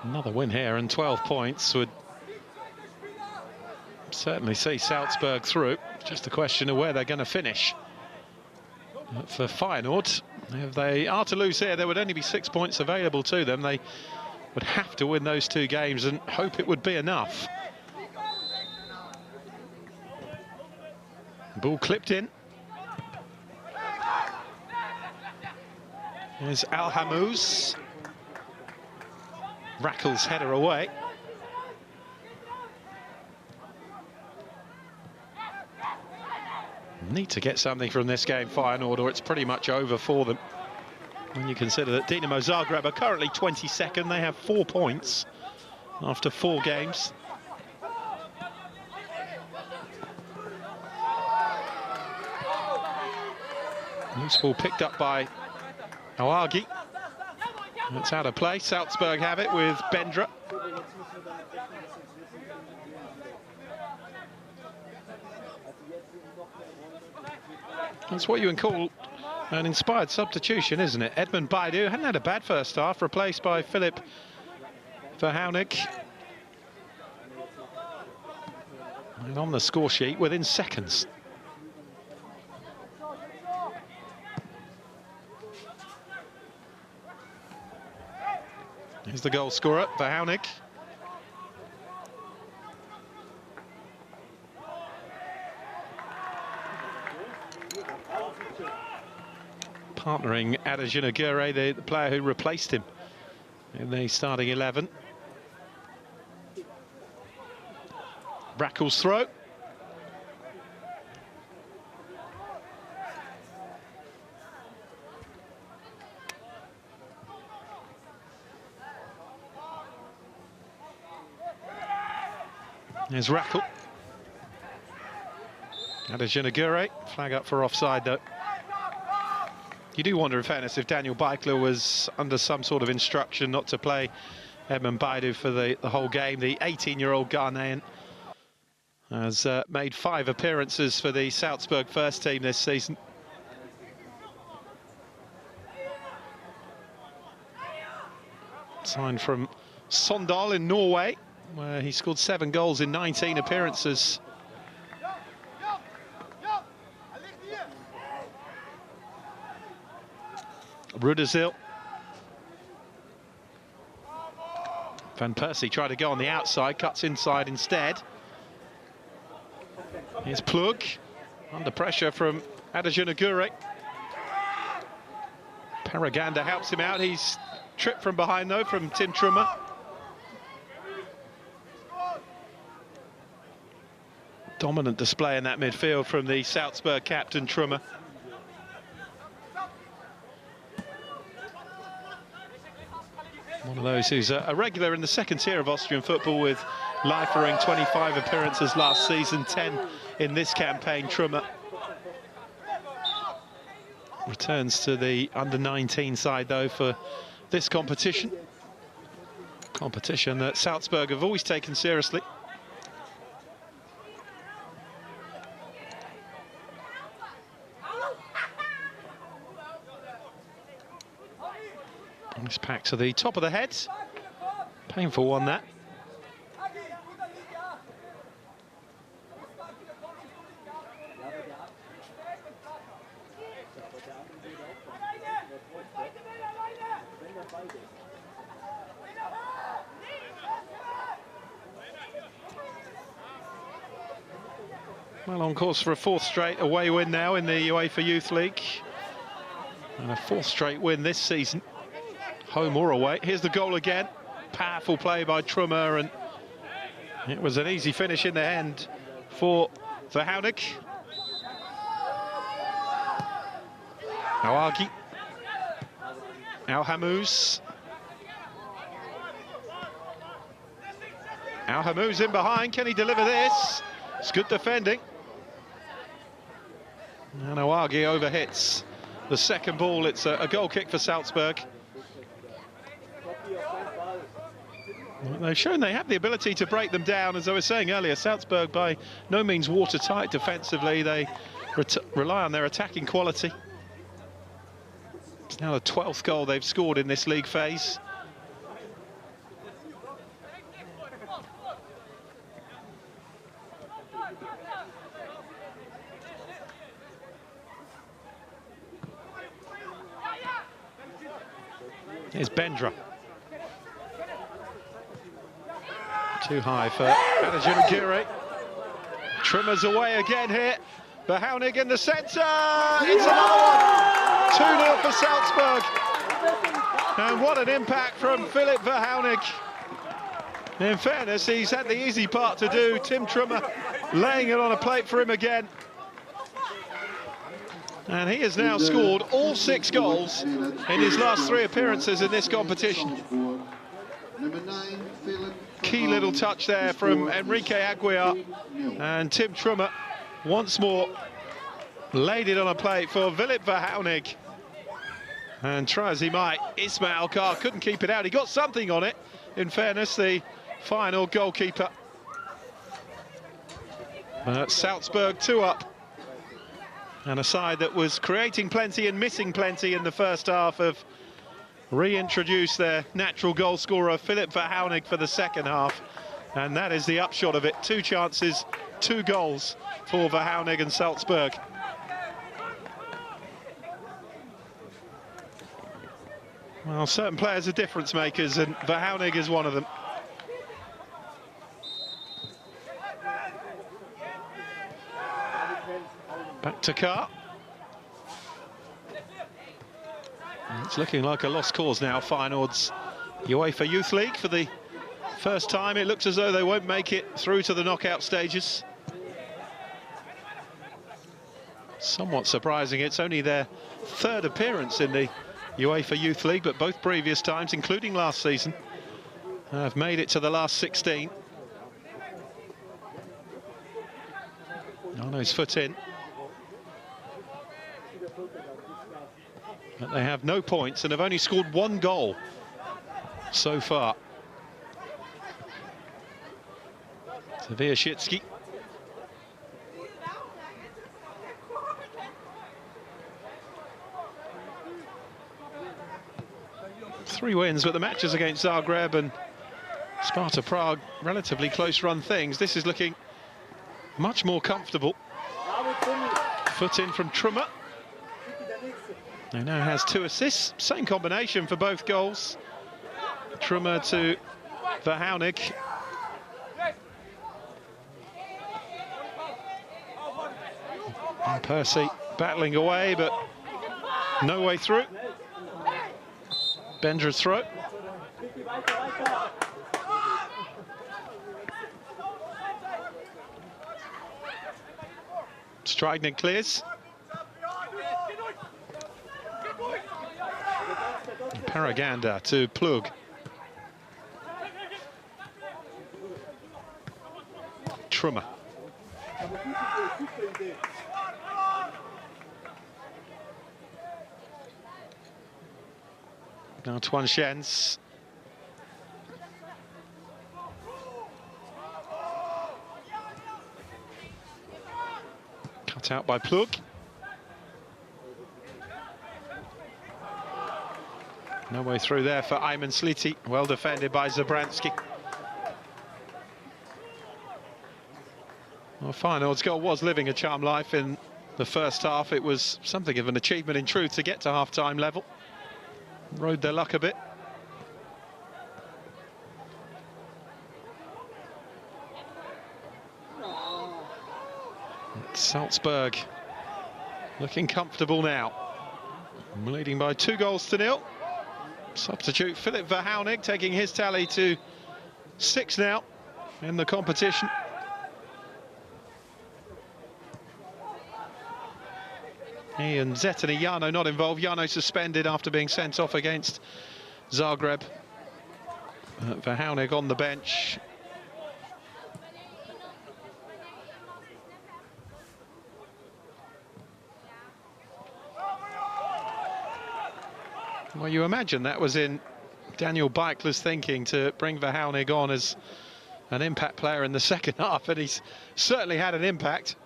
Another win here, and 12 points would certainly see Salzburg through. Just a question of where they're going to finish. For Feyenoord, If they are to lose here, there would only be 6 points available to them. They would have to win those 2 games and hope it would be enough. Ball clipped in. There's Al Hamous. Rackles header away. Need to get something from this game, Feyenoord, or it's pretty much over for them. When you consider that Dinamo Zagreb are currently 22nd, they have 4 points after 4 games. Loose ball picked up by Awagi. It's out of play. Salzburg have it with Bendra. That's what you can call an inspired substitution, isn't it? Edmund Baidu hadn't had a bad first half, replaced by Philip Verhounek. And on the score sheet within seconds. Here's the goal scorer, Verhounek. Partnering Adesina Gure, the player who replaced him in the starting 11. Rackles throw. There's Rackle. Adesina Gure, flag up for offside though. You do wonder, in fairness, if Daniel Beikler was under some sort of instruction not to play Edmund Baidu for the whole game. The 18-year-old Ghanaian has made 5 appearances for the Salzburg first team this season. Signed from Sondal in Norway, where he scored 7 goals in 19 appearances. Rudezil. Van Persie tried to go on the outside, cuts inside instead. Here's Plug, under pressure from Adesina Gure. Paraganda helps him out. He's tripped from behind though from Tim Trummer. Dominant display in that midfield from the Salzburg captain Trummer. One of those who's a regular in the second tier of Austrian football, with lifering 25 appearances last season, 10 in this campaign. Trummer returns to the under-19 side though for this competition. Competition that Salzburg have always taken seriously. This pack to the top of the head. Painful one, that. Well, on course for a 4th straight away win now in the UEFA Youth League. And a 4th straight win this season, home or away. Here's the goal again. Powerful play by Trummer, and it was an easy finish in the end for Verhounek. Awagi. Al Hamous. Al Hamous in behind. Can he deliver this? It's good defending. And Awagi overhits the second ball. It's a goal kick for Salzburg. They've shown they have the ability to break them down. As I was saying earlier, Salzburg by no means watertight defensively. They rely on their attacking quality. It's now the 12th goal they've scored in this league phase. Here's Bendra. Too high for Adajunagiri. Trimmer's away again here. Verhounig in the centre. It's another one. 2-0 for Salzburg. And what an impact from Philipp Verhounig. In fairness, he's had the easy part to do. Tim Trimmer laying it on a plate for him again. And he has now scored all 6 goals in his last 3 appearances in this competition. Key little touch there from Enrique Aguiar. And Tim Trimmer once more laid it on a plate for Philipp Verhounig. And try as he might, Ismail Kar couldn't keep it out. He got something on it, in fairness, the final goalkeeper. But Salzburg 2 up. And a side that was creating plenty and missing plenty in the first half have reintroduced their natural goal scorer, Philipp Verhounig, for the second half. And that is the upshot of it. 2 chances, 2 goals for Verhounig and Salzburg. Well, certain players are difference makers, and Verhounig is one of them. Back to Kar. It's looking like a lost cause now. Feyenoord's UEFA Youth League for the first time. It looks as though they won't make it through to the knockout stages. Somewhat surprising. It's only their 3rd appearance in the UEFA Youth League, but both previous times, including last season, have made it to the last 16. Arno's foot in. But they have no points and have only scored 1 goal so far. Zawieszczycki. 3 wins, but the matches against Zagreb and Sparta Prague, relatively close run things. This is looking much more comfortable. Foot in from Trimmer. He now has 2 assists, same combination for both goals. Trimmer to Verhounig. And Percy battling away, but no way through. Bendra's throw. Strignan clears. Paraganda to Plug. Trimmer. Now Tuan Shens. Cut out by Plug. No way through there for Ayman Sliti. Well defended by Zabransky. Well, Feyenoord's goal was living a charmed life in the first half. It was something of an achievement in truth to get to half-time level. Rode their luck a bit. Salzburg looking comfortable now. Leading by 2-0. Substitute Philipp Verhounig taking his tally to 6 now in the competition. He and Zetany Jano not involved. Jano suspended after being sent off against Zagreb. Verhounig on the bench. Well, you imagine that was in Daniel Beichler's thinking to bring Verhounig on as an impact player in the second half, and he's certainly had an impact.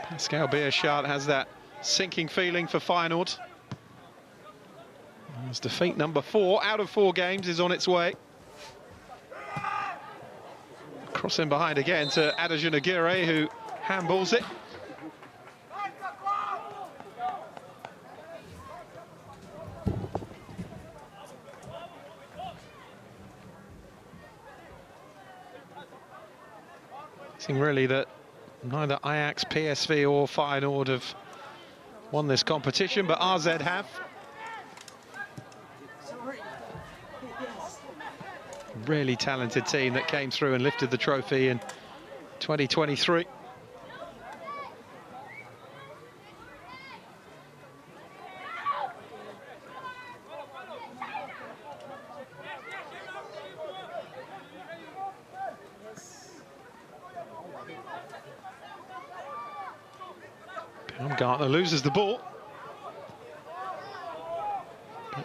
Pascal Bierschart has that sinking feeling for Feyenoord. As defeat number 4 out of 4 games is on its way. Crossing behind again to Adajunagiri, who handballs it. Seeing really that neither Ajax, PSV or Feyenoord have won this competition, but AZ have. Really talented team that came through and lifted the trophy in 2023. Gartner loses the ball.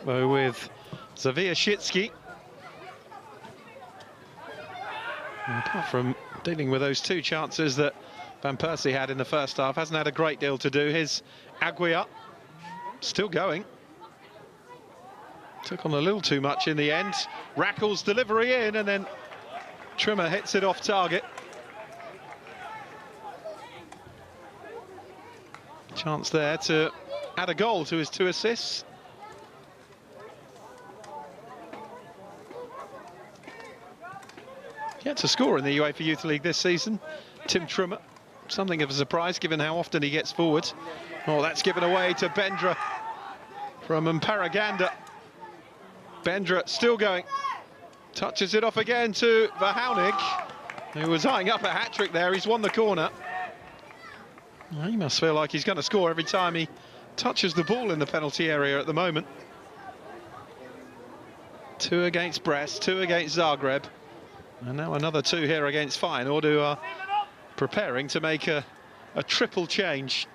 With Zawieszczycki. Apart from dealing with those two chances that Van Persie had in the first half, hasn't had a great deal to do. His Aguiar still going. Took on a little too much in the end. Rackel's delivery in, and then Trimmer hits it off target. Chance there to add a goal to his 2 assists. Yet to score in the UEFA Youth League this season, Tim Trimmer. Something of a surprise given how often he gets forward. Oh, that's given away to Bendra from Mparaganda. Bendra still going. Touches it off again to Verhounig, who was eyeing up a hat-trick there. He's won the corner. Well, he must feel like he's going to score every time he touches the ball in the penalty area at the moment. 2 against Brest, 2 against Zagreb. And now another 2 here against Feyenoord, who are preparing to make a triple change.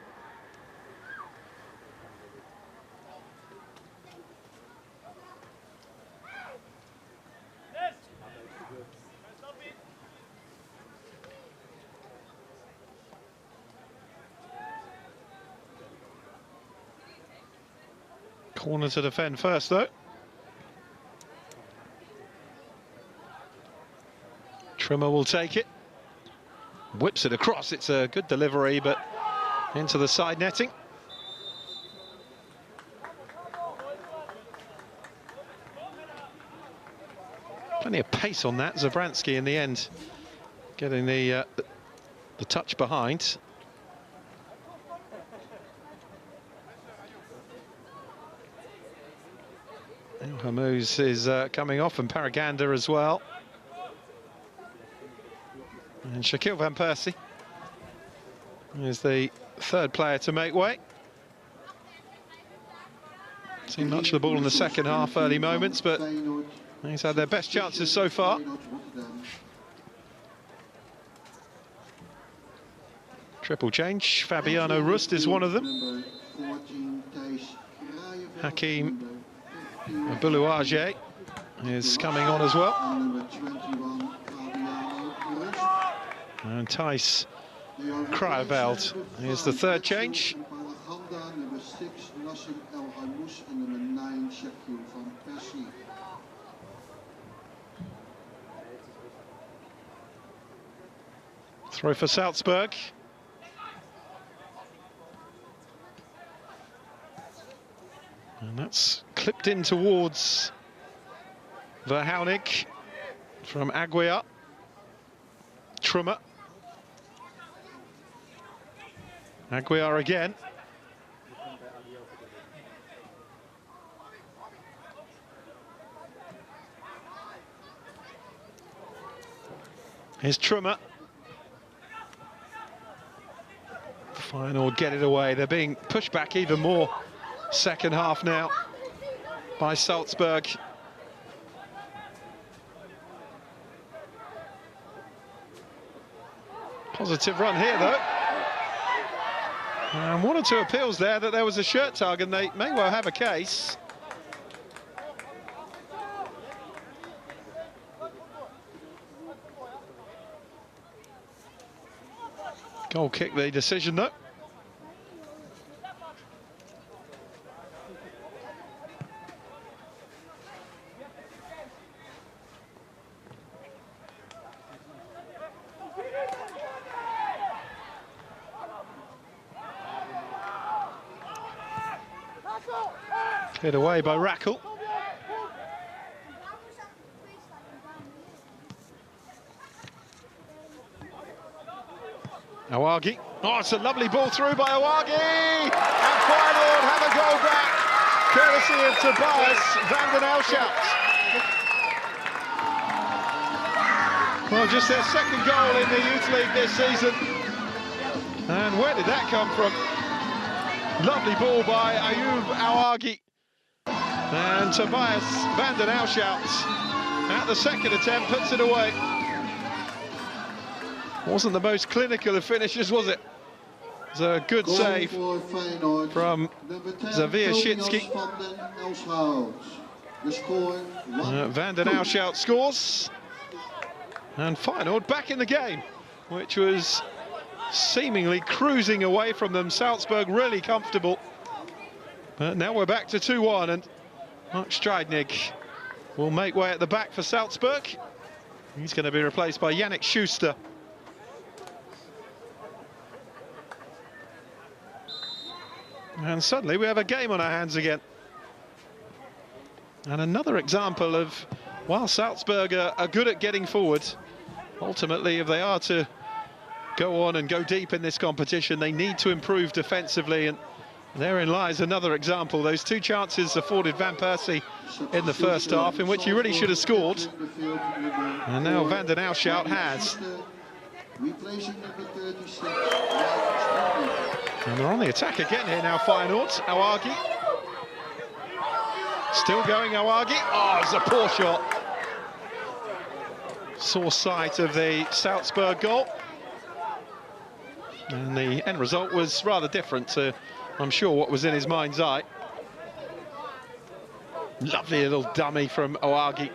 Corner to defend first, though. Trimmer will take it. Whips it across. It's a good delivery, but into the side netting. Plenty of pace on that. Zabransky in the end getting the touch behind. Hamous is coming off, and Paraganda as well. And Shaquille Van Persie is the 3rd player to make way. Seen much of the ball in the second half, early moments, but he's had their best chances so far. Triple change. Fabiano Rust is one of them. Hakim Boulouage is coming on as well. And Thijs Kruijeveld is the 3rd change. Throw for Salzburg. And that's clipped in towards Verhounig from Aguiar. Trimmer. Aguiar again. Here's Trimmer. Feyenoord get it away. They're being pushed back even more. Second half now by Salzburg. Positive run here, though. And 1 or 2 appeals there that there was a shirt tug, and they may well have a case. Goal kick the decision, though. Cleared away by Rackle. Awagi. Oh, it's a lovely ball through by Awagi! And Feyenoord have a goal back, courtesy of Tobias van den Elshout. Well, just their second goal in the Youth League this season. And where did that come from? Lovely ball by Ayub Awagi. And Tobias van den Elshout, at the second attempt, puts it away. Wasn't the most clinical of finishes, was it? It was a good save from Xavier Shitsky. Van den Elshout scores. And Feyenoord back in the game, which was seemingly cruising away from them. Salzburg really comfortable. But now we're back to 2-1, and Mark Strijdnik will make way at the back for Salzburg. He's going to be replaced by Yannick Schuster. And suddenly we have a game on our hands again. And another example of, while Salzburg are good at getting forward, ultimately if they are to go on and go deep in this competition, they need to improve defensively, and therein lies another example. Those two chances afforded Van Persie in the first half, in which he really should have scored. And now Van den Elshout has. And they're on the attack again here now, Feyenoord. Awagi. Still going, Awagi. Oh, it's a poor shot. Saw sight of the Salzburg goal. And the end result was rather different to, I'm sure, what was in his mind's eye. Lovely little dummy from Awagi.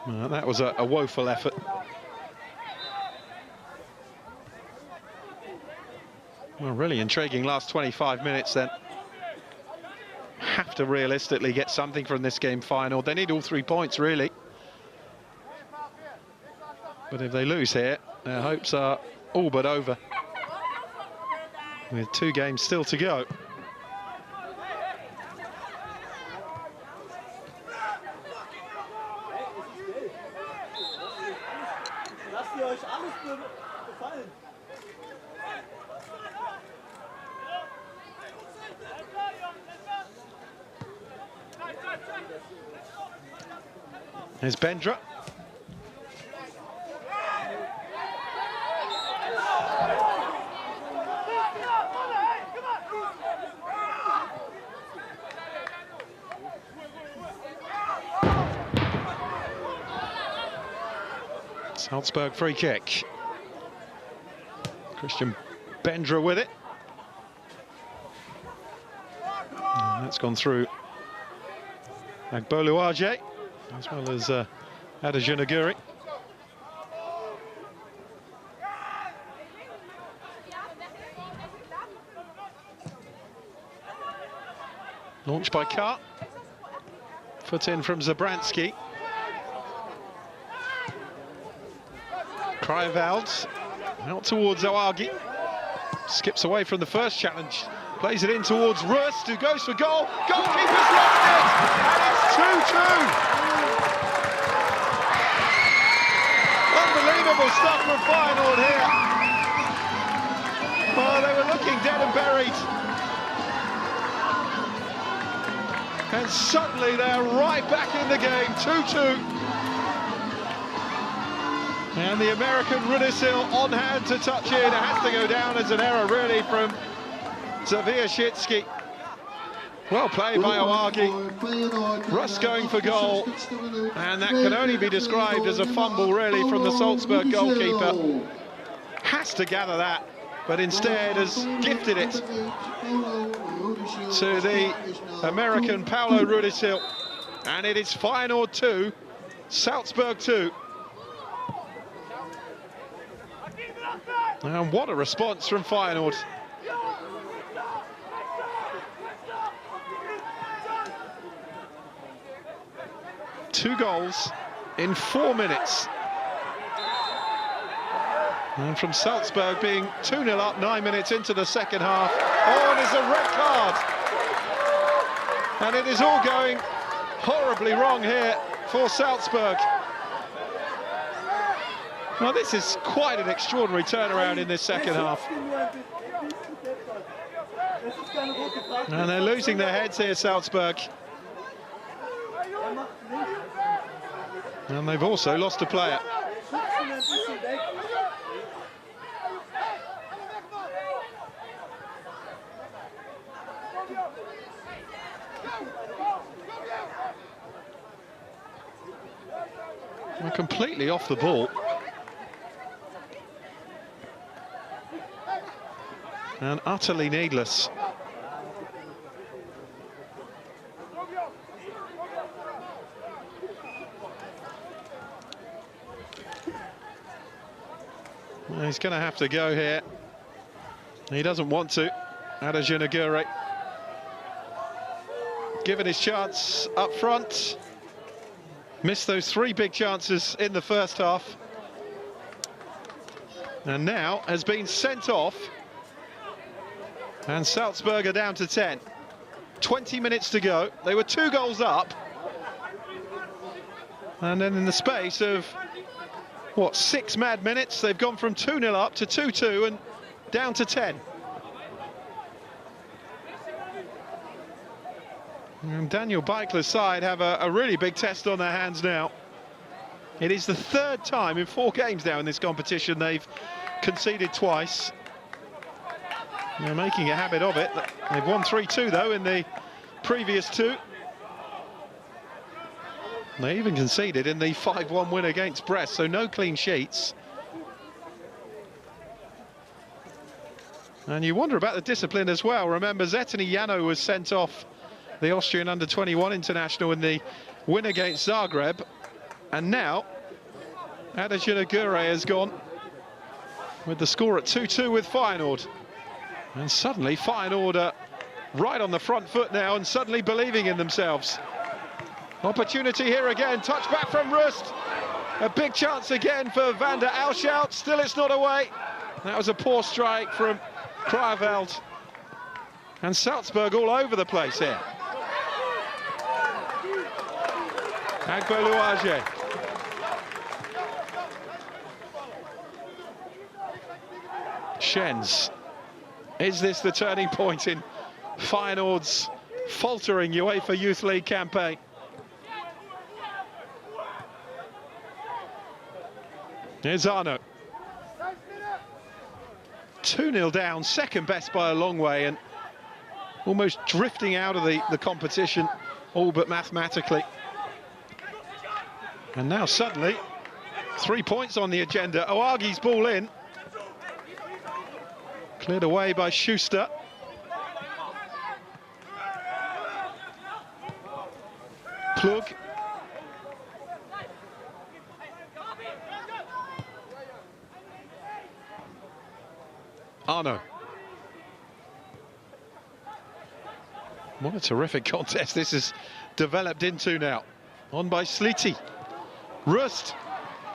That was a woeful effort. Well, really intriguing last 25 minutes then. Have to realistically get something from this game, Feyenoord. They need all 3 points, really. But if they lose here, their hopes are all but over, with 2 games still to go. There's Bendra. Salzburg free kick. Christian Bendra with it. And that's gone through Agboluaje, as well as Adejanaguri. Launched by Carr. Foot in from Zabransky. Krajewald out towards Awagi. Skips away from the first challenge. Plays it in towards Rust, who goes for goal. Goalkeeper's lost it! And it's 2-2! Unbelievable stuff from Feyenoord here. Oh, they were looking dead and buried. And suddenly they're right back in the game, 2-2. And the American Rudisil on hand to touch it. It has to go down as an error, really, from Xavier Shitsky. Well played by Awagi. Rust going for goal. And that can only be described as a fumble, really, from the Salzburg goalkeeper. Has to gather that, but instead has gifted it to the American Paulo Rudisil. And it is Feyenoord 2, Salzburg 2. And what a response from Feyenoord. Two goals in 4 minutes. And from Salzburg being 2-0 up 9 minutes into the second half. Oh, and there's a red card. And it is all going horribly wrong here for Salzburg. Well, this is quite an extraordinary turnaround in this second half. And they're losing their heads here, Salzburg. And they've also lost a player. We're completely off the ball. And utterly needless. Well, he's going to have to go here. He doesn't want to. Adajunagure. Given his chance up front. Missed those 3 big chances in the first half. And now has been sent off. And Salzburg are down to 10. 20 minutes to go. They were 2 goals up. And then in the space of, what, 6 mad minutes, they've gone from 2-0 up to 2-2 and down to 10. And Daniel Beikler's side have a really big test on their hands now. It is the 3rd time in 4 games now in this competition they've conceded twice. They're making a habit of it. They've won 3-2 though in the previous 2. They even conceded in the 5-1 win against Brest, so no clean sheets. And you wonder about the discipline as well. Remember, Zetani Jano was sent off, the Austrian under-21 international, in the win against Zagreb. And now, Adajunagure has gone with the score at 2-2 with Feyenoord. And suddenly, Feyenoord are right on the front foot now and suddenly believing in themselves. Opportunity here again, touch back from Rust. A big chance again for Van der Auschhout. Still it's not away. That was a poor strike from Kruijveld. And Salzburg all over the place here. Agbelouage. Schenz. Is this the turning point in Feyenoord's faltering UEFA Youth League campaign? Here's Arno. 2-0 down, second best by a long way, and almost drifting out of the competition, all but mathematically. And now suddenly, 3 points on the agenda. Oagi's ball in. Cleared away by Schuster. Plug. Arno. What a terrific contest this has developed into now. On by Sliti. Rust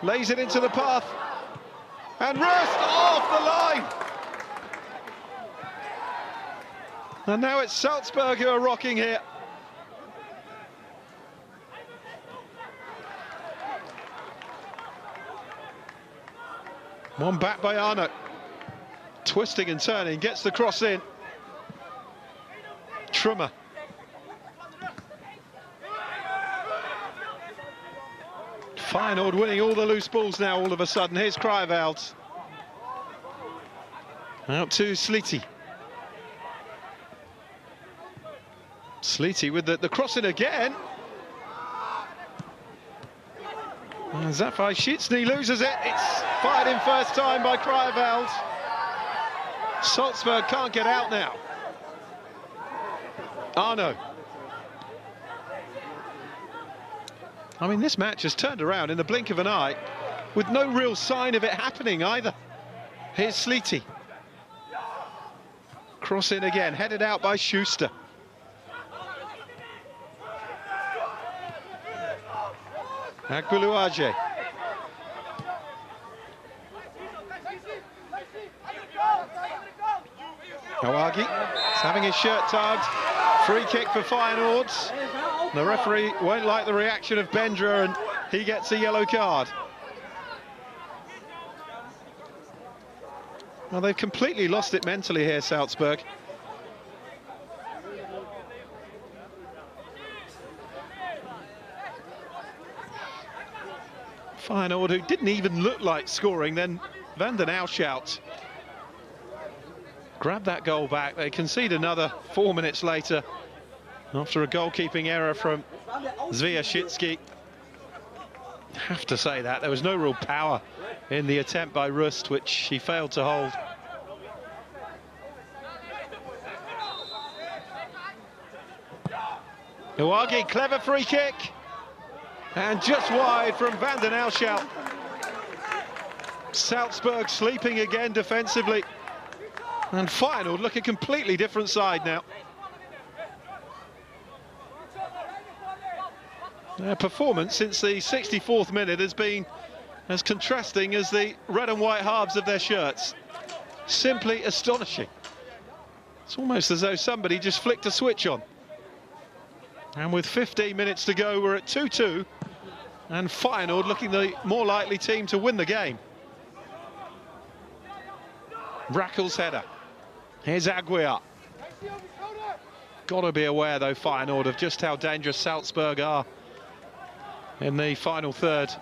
lays it into the path. And Rust off the line. And now it's Salzburg who are rocking here. One back by Arno. Twisting and turning, gets the cross in. Trummer. Feyenoord winning all the loose balls now all of a sudden. Here's Kruijveld. Out to Sliti. Sliti with the cross in again. And Zafai Shitsny loses it. It's fired in first time by Kruijveld. Salzburg can't get out now. Arno. I mean, this match has turned around in the blink of an eye with no real sign of it happening either. Here's Sliti. Cross in again, headed out by Schuster. Agbelouage. Awagi is having his shirt tugged. Free kick for Feyenoord. The referee won't like the reaction of Bendra, and he gets a yellow card. Well, they've completely lost it mentally here, Salzburg. Feyenoord, who didn't even look like scoring, then Van den Ouwschout grabbed that goal back. They concede another 4 minutes later after a goalkeeping error from Zwieszczycki. Have to say that there was no real power in the attempt by Rust, which he failed to hold. Awagi, clever free kick, and just wide from Van den Ouwschout. Salzburg sleeping again defensively, and Feyenoord look a completely different side now. Their performance since the 64th minute has been as contrasting as the red and white halves of their shirts. Simply astonishing. It's almost as though somebody just flicked a switch on. And with 15 minutes to go, we're at 2-2, and Feyenoord looking the more likely team to win the game. Rakel's header. Here's Aguiar. Got to be aware, though, Feyenoord, of just how dangerous Salzburg are in the final third.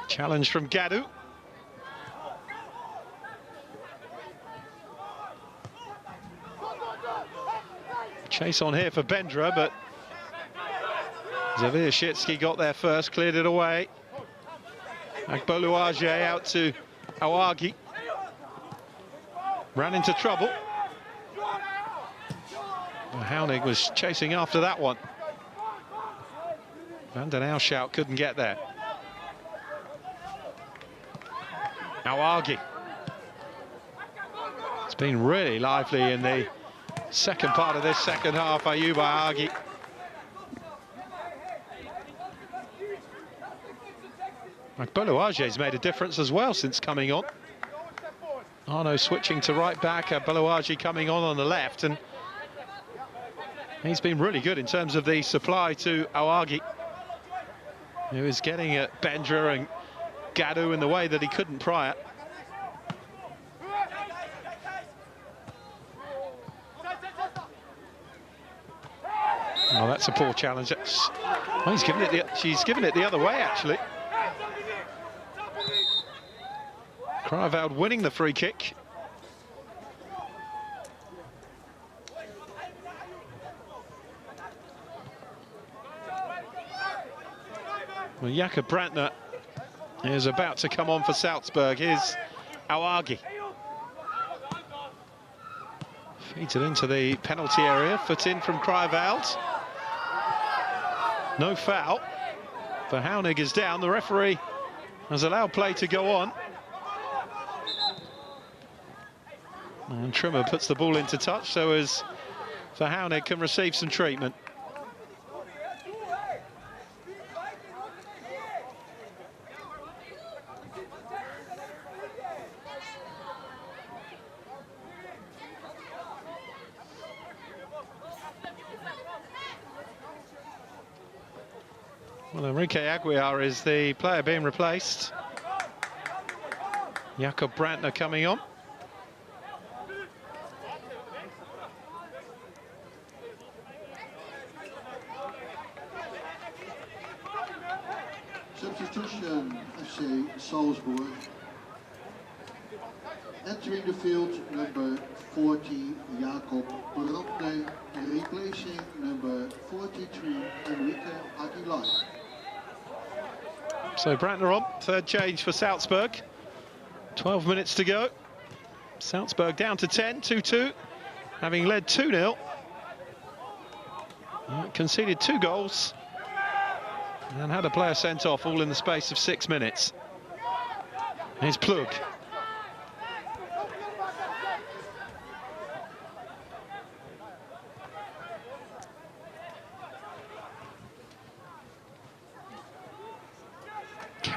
Challenge from Gadu. Chase on here for Bendra, but Zwieszczycki got there first, cleared it away. Agboluaje out to Awagi. Ran into trouble. Hounig was chasing after that one. Van den Ouwschout couldn't get there. Awagi. It's been really lively in the second part of this second half. Ayuba Awagi. Agboluaje's made a difference as well since coming on. Arno switching to right back, Agboluaje coming on the left, and he's been really good in terms of the supply to Awagi, who is getting at Bendra and Gadu in the way that he couldn't prior. Oh, that's a poor challenge. Oh, she's given it the other way, actually. Kraaienveld winning the free kick. Well, Jakob Brantner is about to come on for Salzburg. Here's Awagi. Feeds it into the penalty area. Foot in from Kraaienveld. No foul. But Hounig is down. The referee has allowed play to go on. And Trimmer puts the ball into touch so as Feyenoord can receive some treatment. Well, Enrique Aguiar is the player being replaced. Jakob Brantner coming on. Substitution, FC Salzburg. Entering the field, number 40, Jakob Brantner, replacing number 43, Enrique Aguilar. So Brantner on, third change for Salzburg. 12 minutes to go. Salzburg down to 10, 2-2, having led 2-0. Conceded 2 goals. And had a player sent off all in the space of 6 minutes. Here's Plug.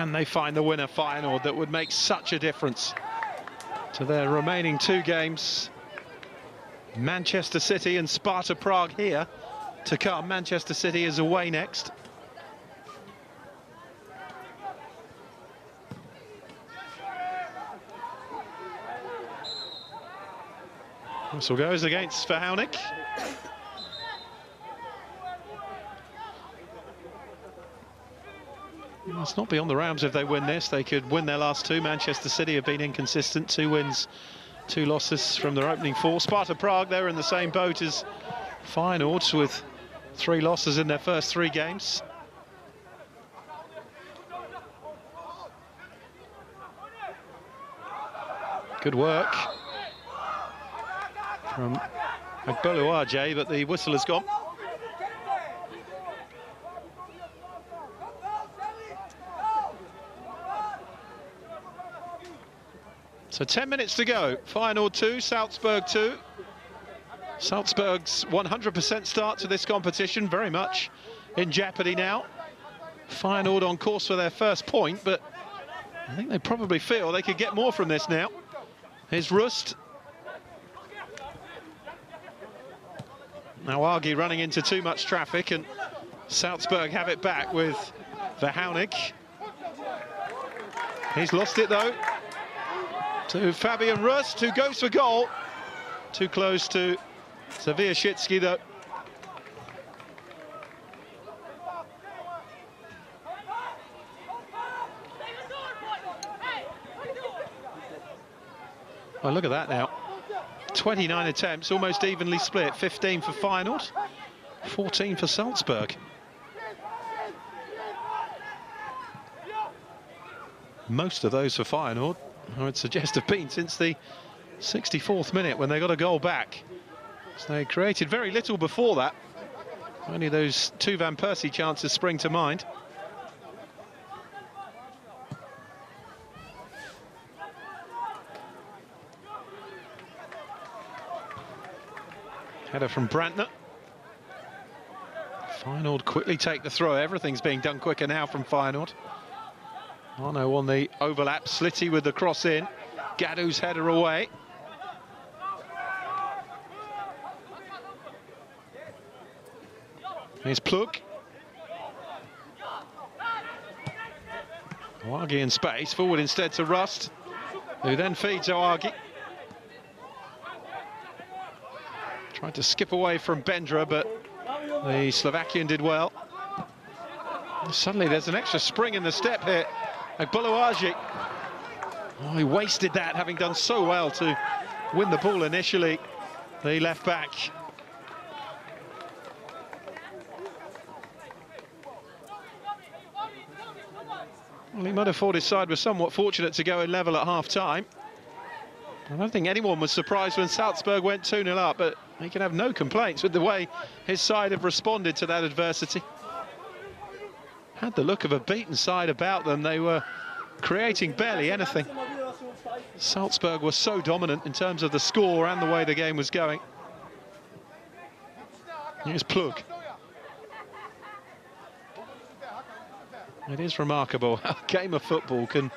Can they find the winner, Feyenoord, that would make such a difference to their remaining 2 games? Manchester City and Sparta Prague here to come. Manchester City is away next. Whistle goes against Feyenoord. It's not beyond the realms if they win this. They could win their last 2. Manchester City have been inconsistent. 2 wins, 2 losses from their opening 4. Sparta Prague, they're in the same boat as Feyenoord with 3 losses in their first 3 games. Good work from Agboluaje, but the whistle has gone. So 10 minutes to go. Feyenoord 2, Salzburg 2. Salzburg's 100% start to this competition, very much in jeopardy now. Feyenoord on course for their first point, but I think they probably feel they could get more from this now. Here's Rust. Now Argy running into too much traffic, and Salzburg have it back with Feyenoord. He's lost it though. To Fabian Rust, who goes for goal. Too close to Zawieszczycki though. Oh, look at that now. 29 attempts, almost evenly split. 15 for Feyenoord, 14 for Salzburg. Most of those for Feyenoord, I would suggest, have been since the 64th minute when they got a goal back. So they created very little before that. Only those 2 Van Persie chances spring to mind. Header from Brantner. Feyenoord quickly take the throw. Everything's being done quicker now from Feyenoord. Arno on the overlap. Slitty with the cross in. Gadou's header away. Here's Plug. Oagi in space. Forward instead to Rust, who then feeds Oagi. Tried to skip away from Bendra, but the Slovakian did well. And suddenly there's an extra spring in the step here. Agboluaje. Oh, he wasted that, having done so well to win the ball initially. The left back. Well, he might have thought his side was somewhat fortunate to go in level at half-time. I don't think anyone was surprised when Salzburg went 2-0 up, but he can have no complaints with the way his side have responded to that adversity. Had the look of a beaten side about them. They were creating barely anything. Salzburg was so dominant in terms of the score and the way the game was going. Here's Plug. It is remarkable how a game of football can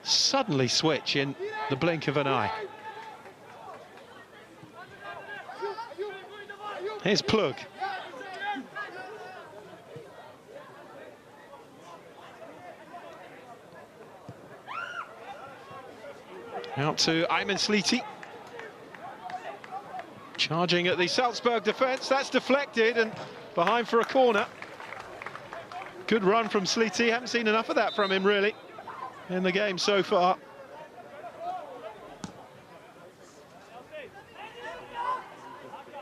suddenly switch in the blink of an eye. Here's Plug. Out to Ayman Sliti. Charging at the Salzburg defence. That's deflected and behind for a corner. Good run from Sliti. Haven't seen enough of that from him, really, in the game so far.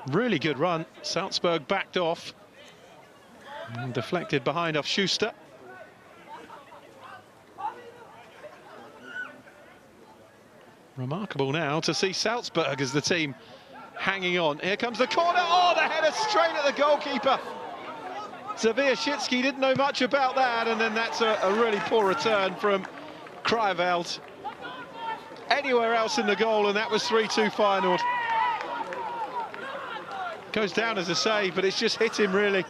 Really good run. Salzburg backed off and deflected behind off Schuster. Remarkable now to see Salzburg as the team hanging on. Here comes the corner. Oh, the header straight at the goalkeeper. Zawieszczycki didn't know much about that, and then that's a really poor return from Krajveld. Anywhere else in the goal, and that was 3-2 Feyenoord. Goes down as a save, but it's just hit him, really.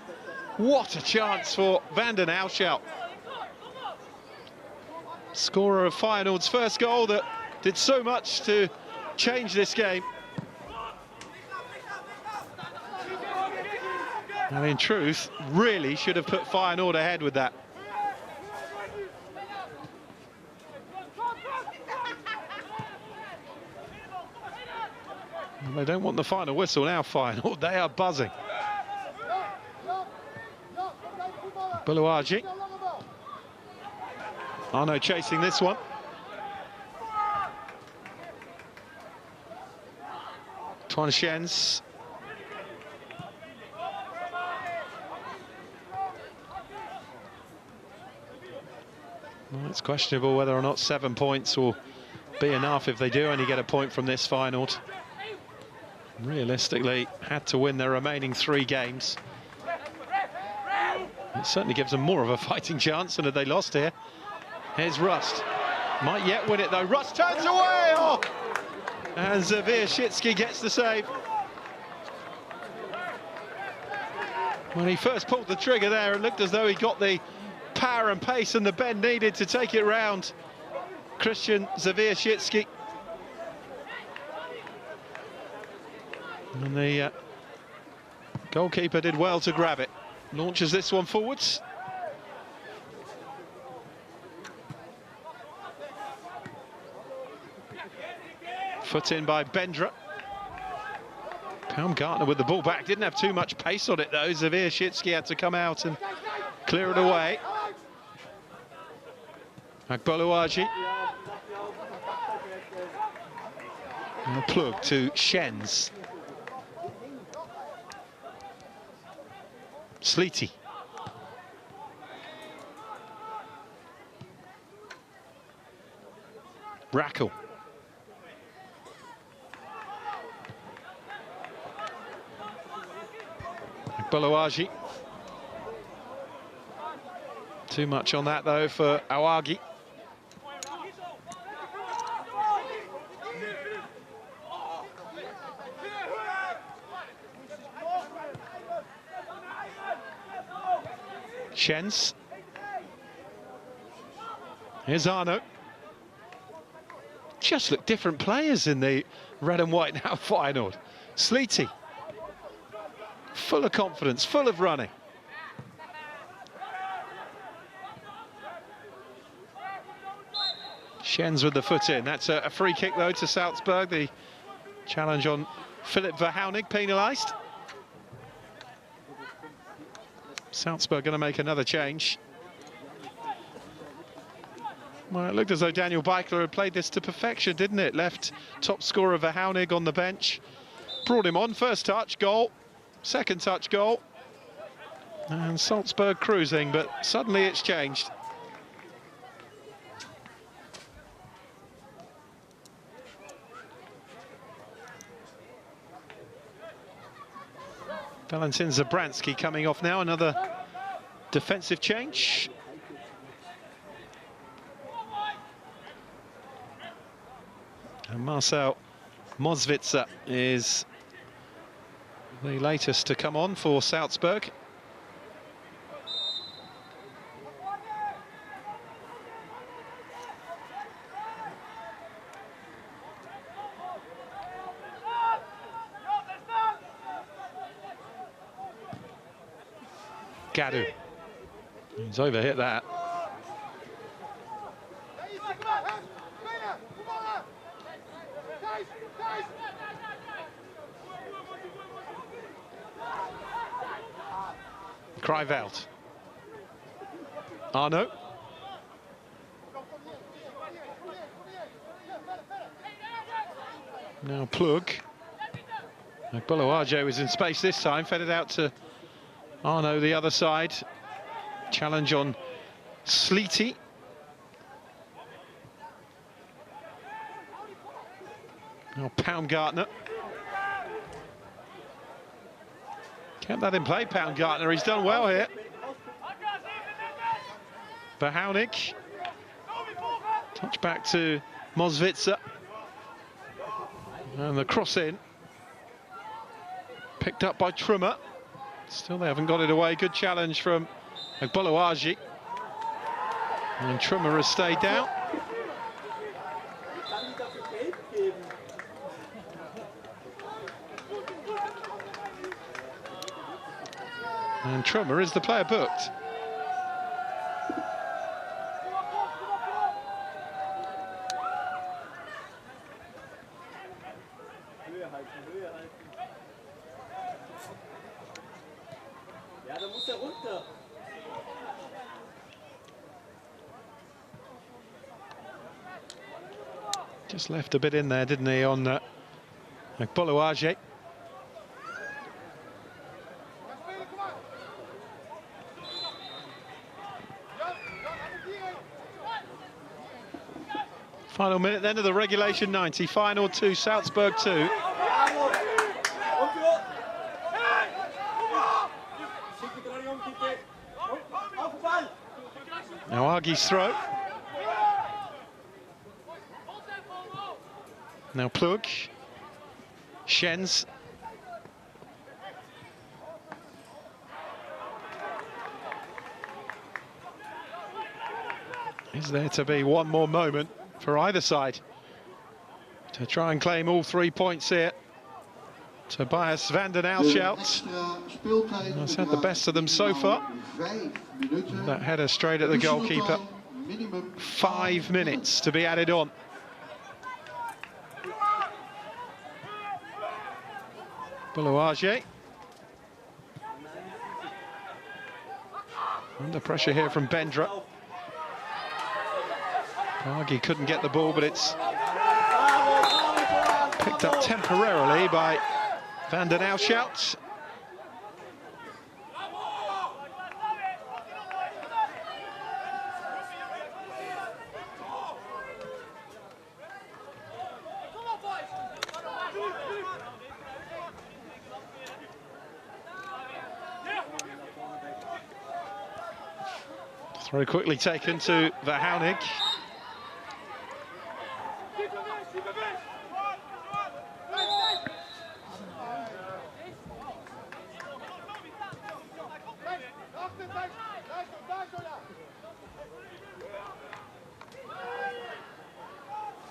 What a chance for Van den Auschhout. Scorer of Feyenoord's first goal that did so much to change this game. And in truth, really should have put Feyenoord ahead with that. And they don't want the final whistle now, Feyenoord. They are buzzing. Buluagi. Arno chasing this one. Tuan Shens. Well, it's questionable whether or not 7 points will be enough if they do only get a point from this Feyenoord. Realistically, had to win their remaining 3 games. It certainly gives them more of a fighting chance than had they lost here. Here's Rust. Might yet win it though. Rust turns away! Oh! And Zawierzycki gets the save. When he first pulled the trigger there, it looked as though he got the power and pace and the bend needed to take it round Christian Zawierzycki. And the goalkeeper did well to grab it. Launches this one forwards. Foot in by Bendra. Baumgartner with the ball back. Didn't have too much pace on it though. Zawierzycki had to come out and clear it away. Buluagi. And a plug to Shens. Sleety. Rackle. Buluagi. Too much on that though for Awagi. Shens. Here's Arno. Just look different players in the red and white now, Feyenoord. Sleety. Full of confidence, full of running. Shens with the foot in. That's a free kick though to Salzburg. The challenge on Philip Verhounig penalised. Salzburg going to make another change. Well, it looked as though Daniel Beichler had played this to perfection, didn't it? Left top scorer Verhounig on the bench. Brought him on, first touch, goal. Second touch, goal. And Salzburg cruising, but suddenly it's changed. Valentin Zabransky coming off now, another defensive change. And Marcel Moswitzer is the latest to come on for Salzburg. Gadu. He's overhit that. Krivelt. Arno. Now Plug. Buluagi was in space this time, fed it out to Arno the other side. Challenge on Sleety. Now Baumgartner. Kept that in play, Baumgartner. He's done well here. Verhounig. Touch back to Moswitzer. And the cross in. Picked up by Trummer. Still they haven't got it away. Good challenge from Buluagi. And Trummer has stayed down. And Trummer is the player booked. Just left a bit in there, didn't he, on Boluage. Final minute then of the regulation 90. Feyenoord 2, Salzburg 2. Now Argy's throw. Now Plug. Shens. Is there to be one more moment for either side to try and claim all 3 points here? Tobias van den Alshout has had the best of them so far. That header straight at the goalkeeper. 5 minutes to be added on. Boluage. Under pressure here from Bendra. Argy couldn't get the ball, but it's picked up temporarily by van den Alshout. Very quickly taken to Verhounig.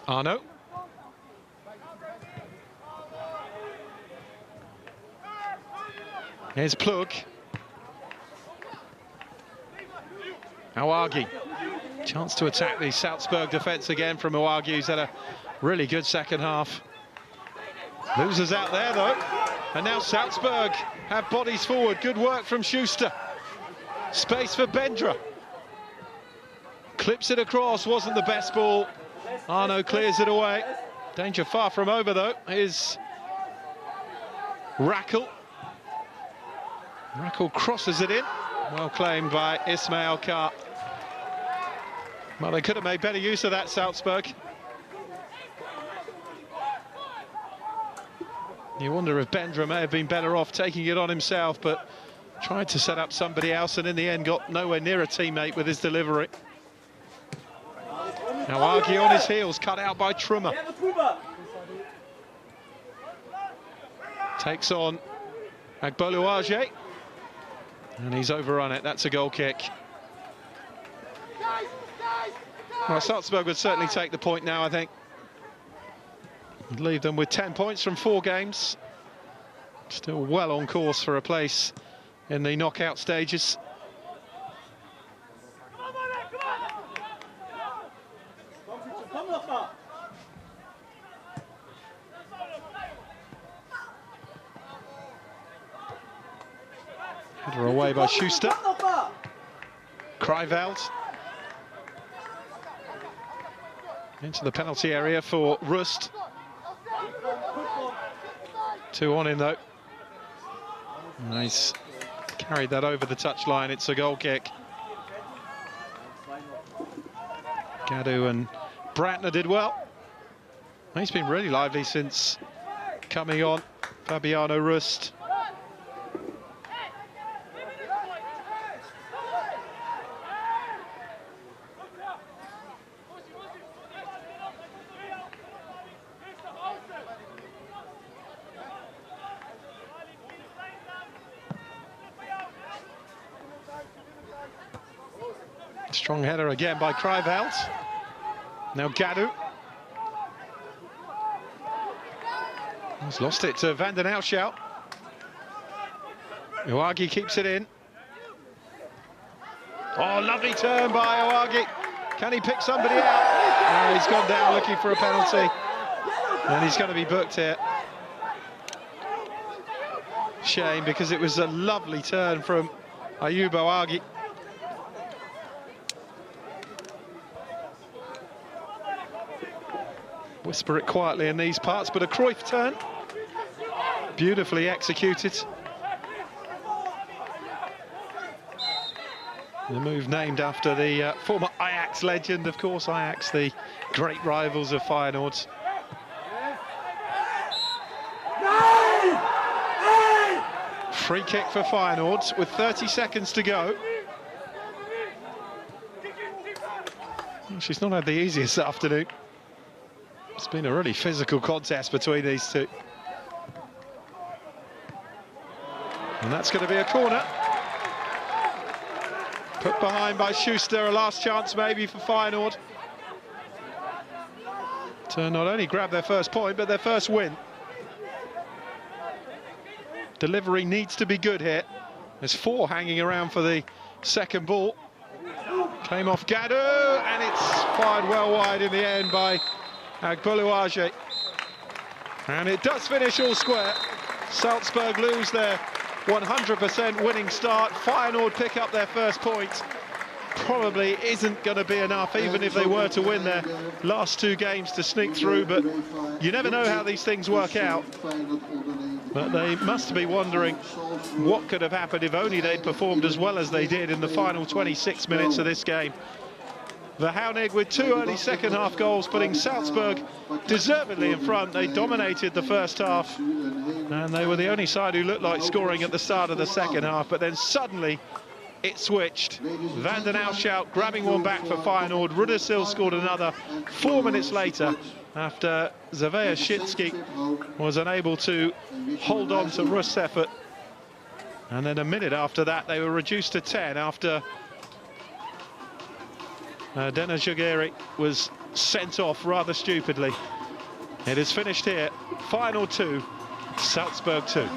Arno. Here's Plug. Awagi. Chance to attack the Salzburg defence again from Awagi, who's had a really good second half. Losers out there though. And now Salzburg have bodies forward. Good work from Schuster. Space for Bendra. Clips it across, wasn't the best ball. Arno clears it away. Danger far from over though. Here's Rackle. Rackle crosses it in. Well claimed by Ismail Kar. Well, they could have made better use of that, Salzburg. You wonder if Bendra may have been better off taking it on himself, but tried to set up somebody else and in the end got nowhere near a teammate with his delivery. Now Argy on his heels, cut out by Trummer. Takes on Agboluage. And he's overrun it. That's a goal kick. Well, Salzburg would certainly take the point now, I think. Would leave them with 10 points from 4 games. Still well on course for a place in the knockout stages. Header away by Schuster. Kriveld. Into the penalty area for Rust. 2 on him though. Nice. Carried that over the touchline. It's a goal kick. Gadu and Brantner did well. He's been really lively since coming on. Fabiano Rust. Strong header again by Kriveld. Now Gadu. He's lost it to van den Alshout. Uagi keeps it in. Oh, lovely turn by Owagi. Can he pick somebody out? Oh, he's gone down looking for a penalty. And he's going to be booked here. Shame, because it was a lovely turn from Ayub Owagi. Whisper it quietly in these parts, but a Cruyff turn. Beautifully executed. The move named after the former Ajax legend, of course. Ajax, the great rivals of Feyenoord. Free kick for Feyenoord with 30 seconds to go. She's not had the easiest afternoon. It's been a really physical contest between these two. And that's going to be a corner. Put behind by Schuster, a last chance maybe for Feyenoord. To not only grab their first point, but their first win. Delivery needs to be good here. There's 4 hanging around for the second ball. Came off Gadou, and it's fired well wide in the end by Agboluaje. And it does finish all square. Salzburg lose their 100% winning start. Feyenoord pick up their first point. Probably isn't going to be enough, even if they were to win their last 2 games to sneak through, but you never know how these things work out. But they must be wondering what could have happened if only they'd performed as well as they did in the final 26 minutes of this game. The Haunig with 2 early second-half goals, putting Salzburg deservedly in front. They dominated the first half, and they were the only side who looked like scoring at the start of the second half, but then suddenly it switched. Van den Auschhout grabbing one back for Feyenoord. Ruddersil scored another 4 minutes later after Zawiaschicki was unable to hold on to Rust's effort. And then a minute after that, they were reduced to 10 after Dena Jugeri was sent off rather stupidly. It is finished here. Feyenoord 2, Salzburg 2.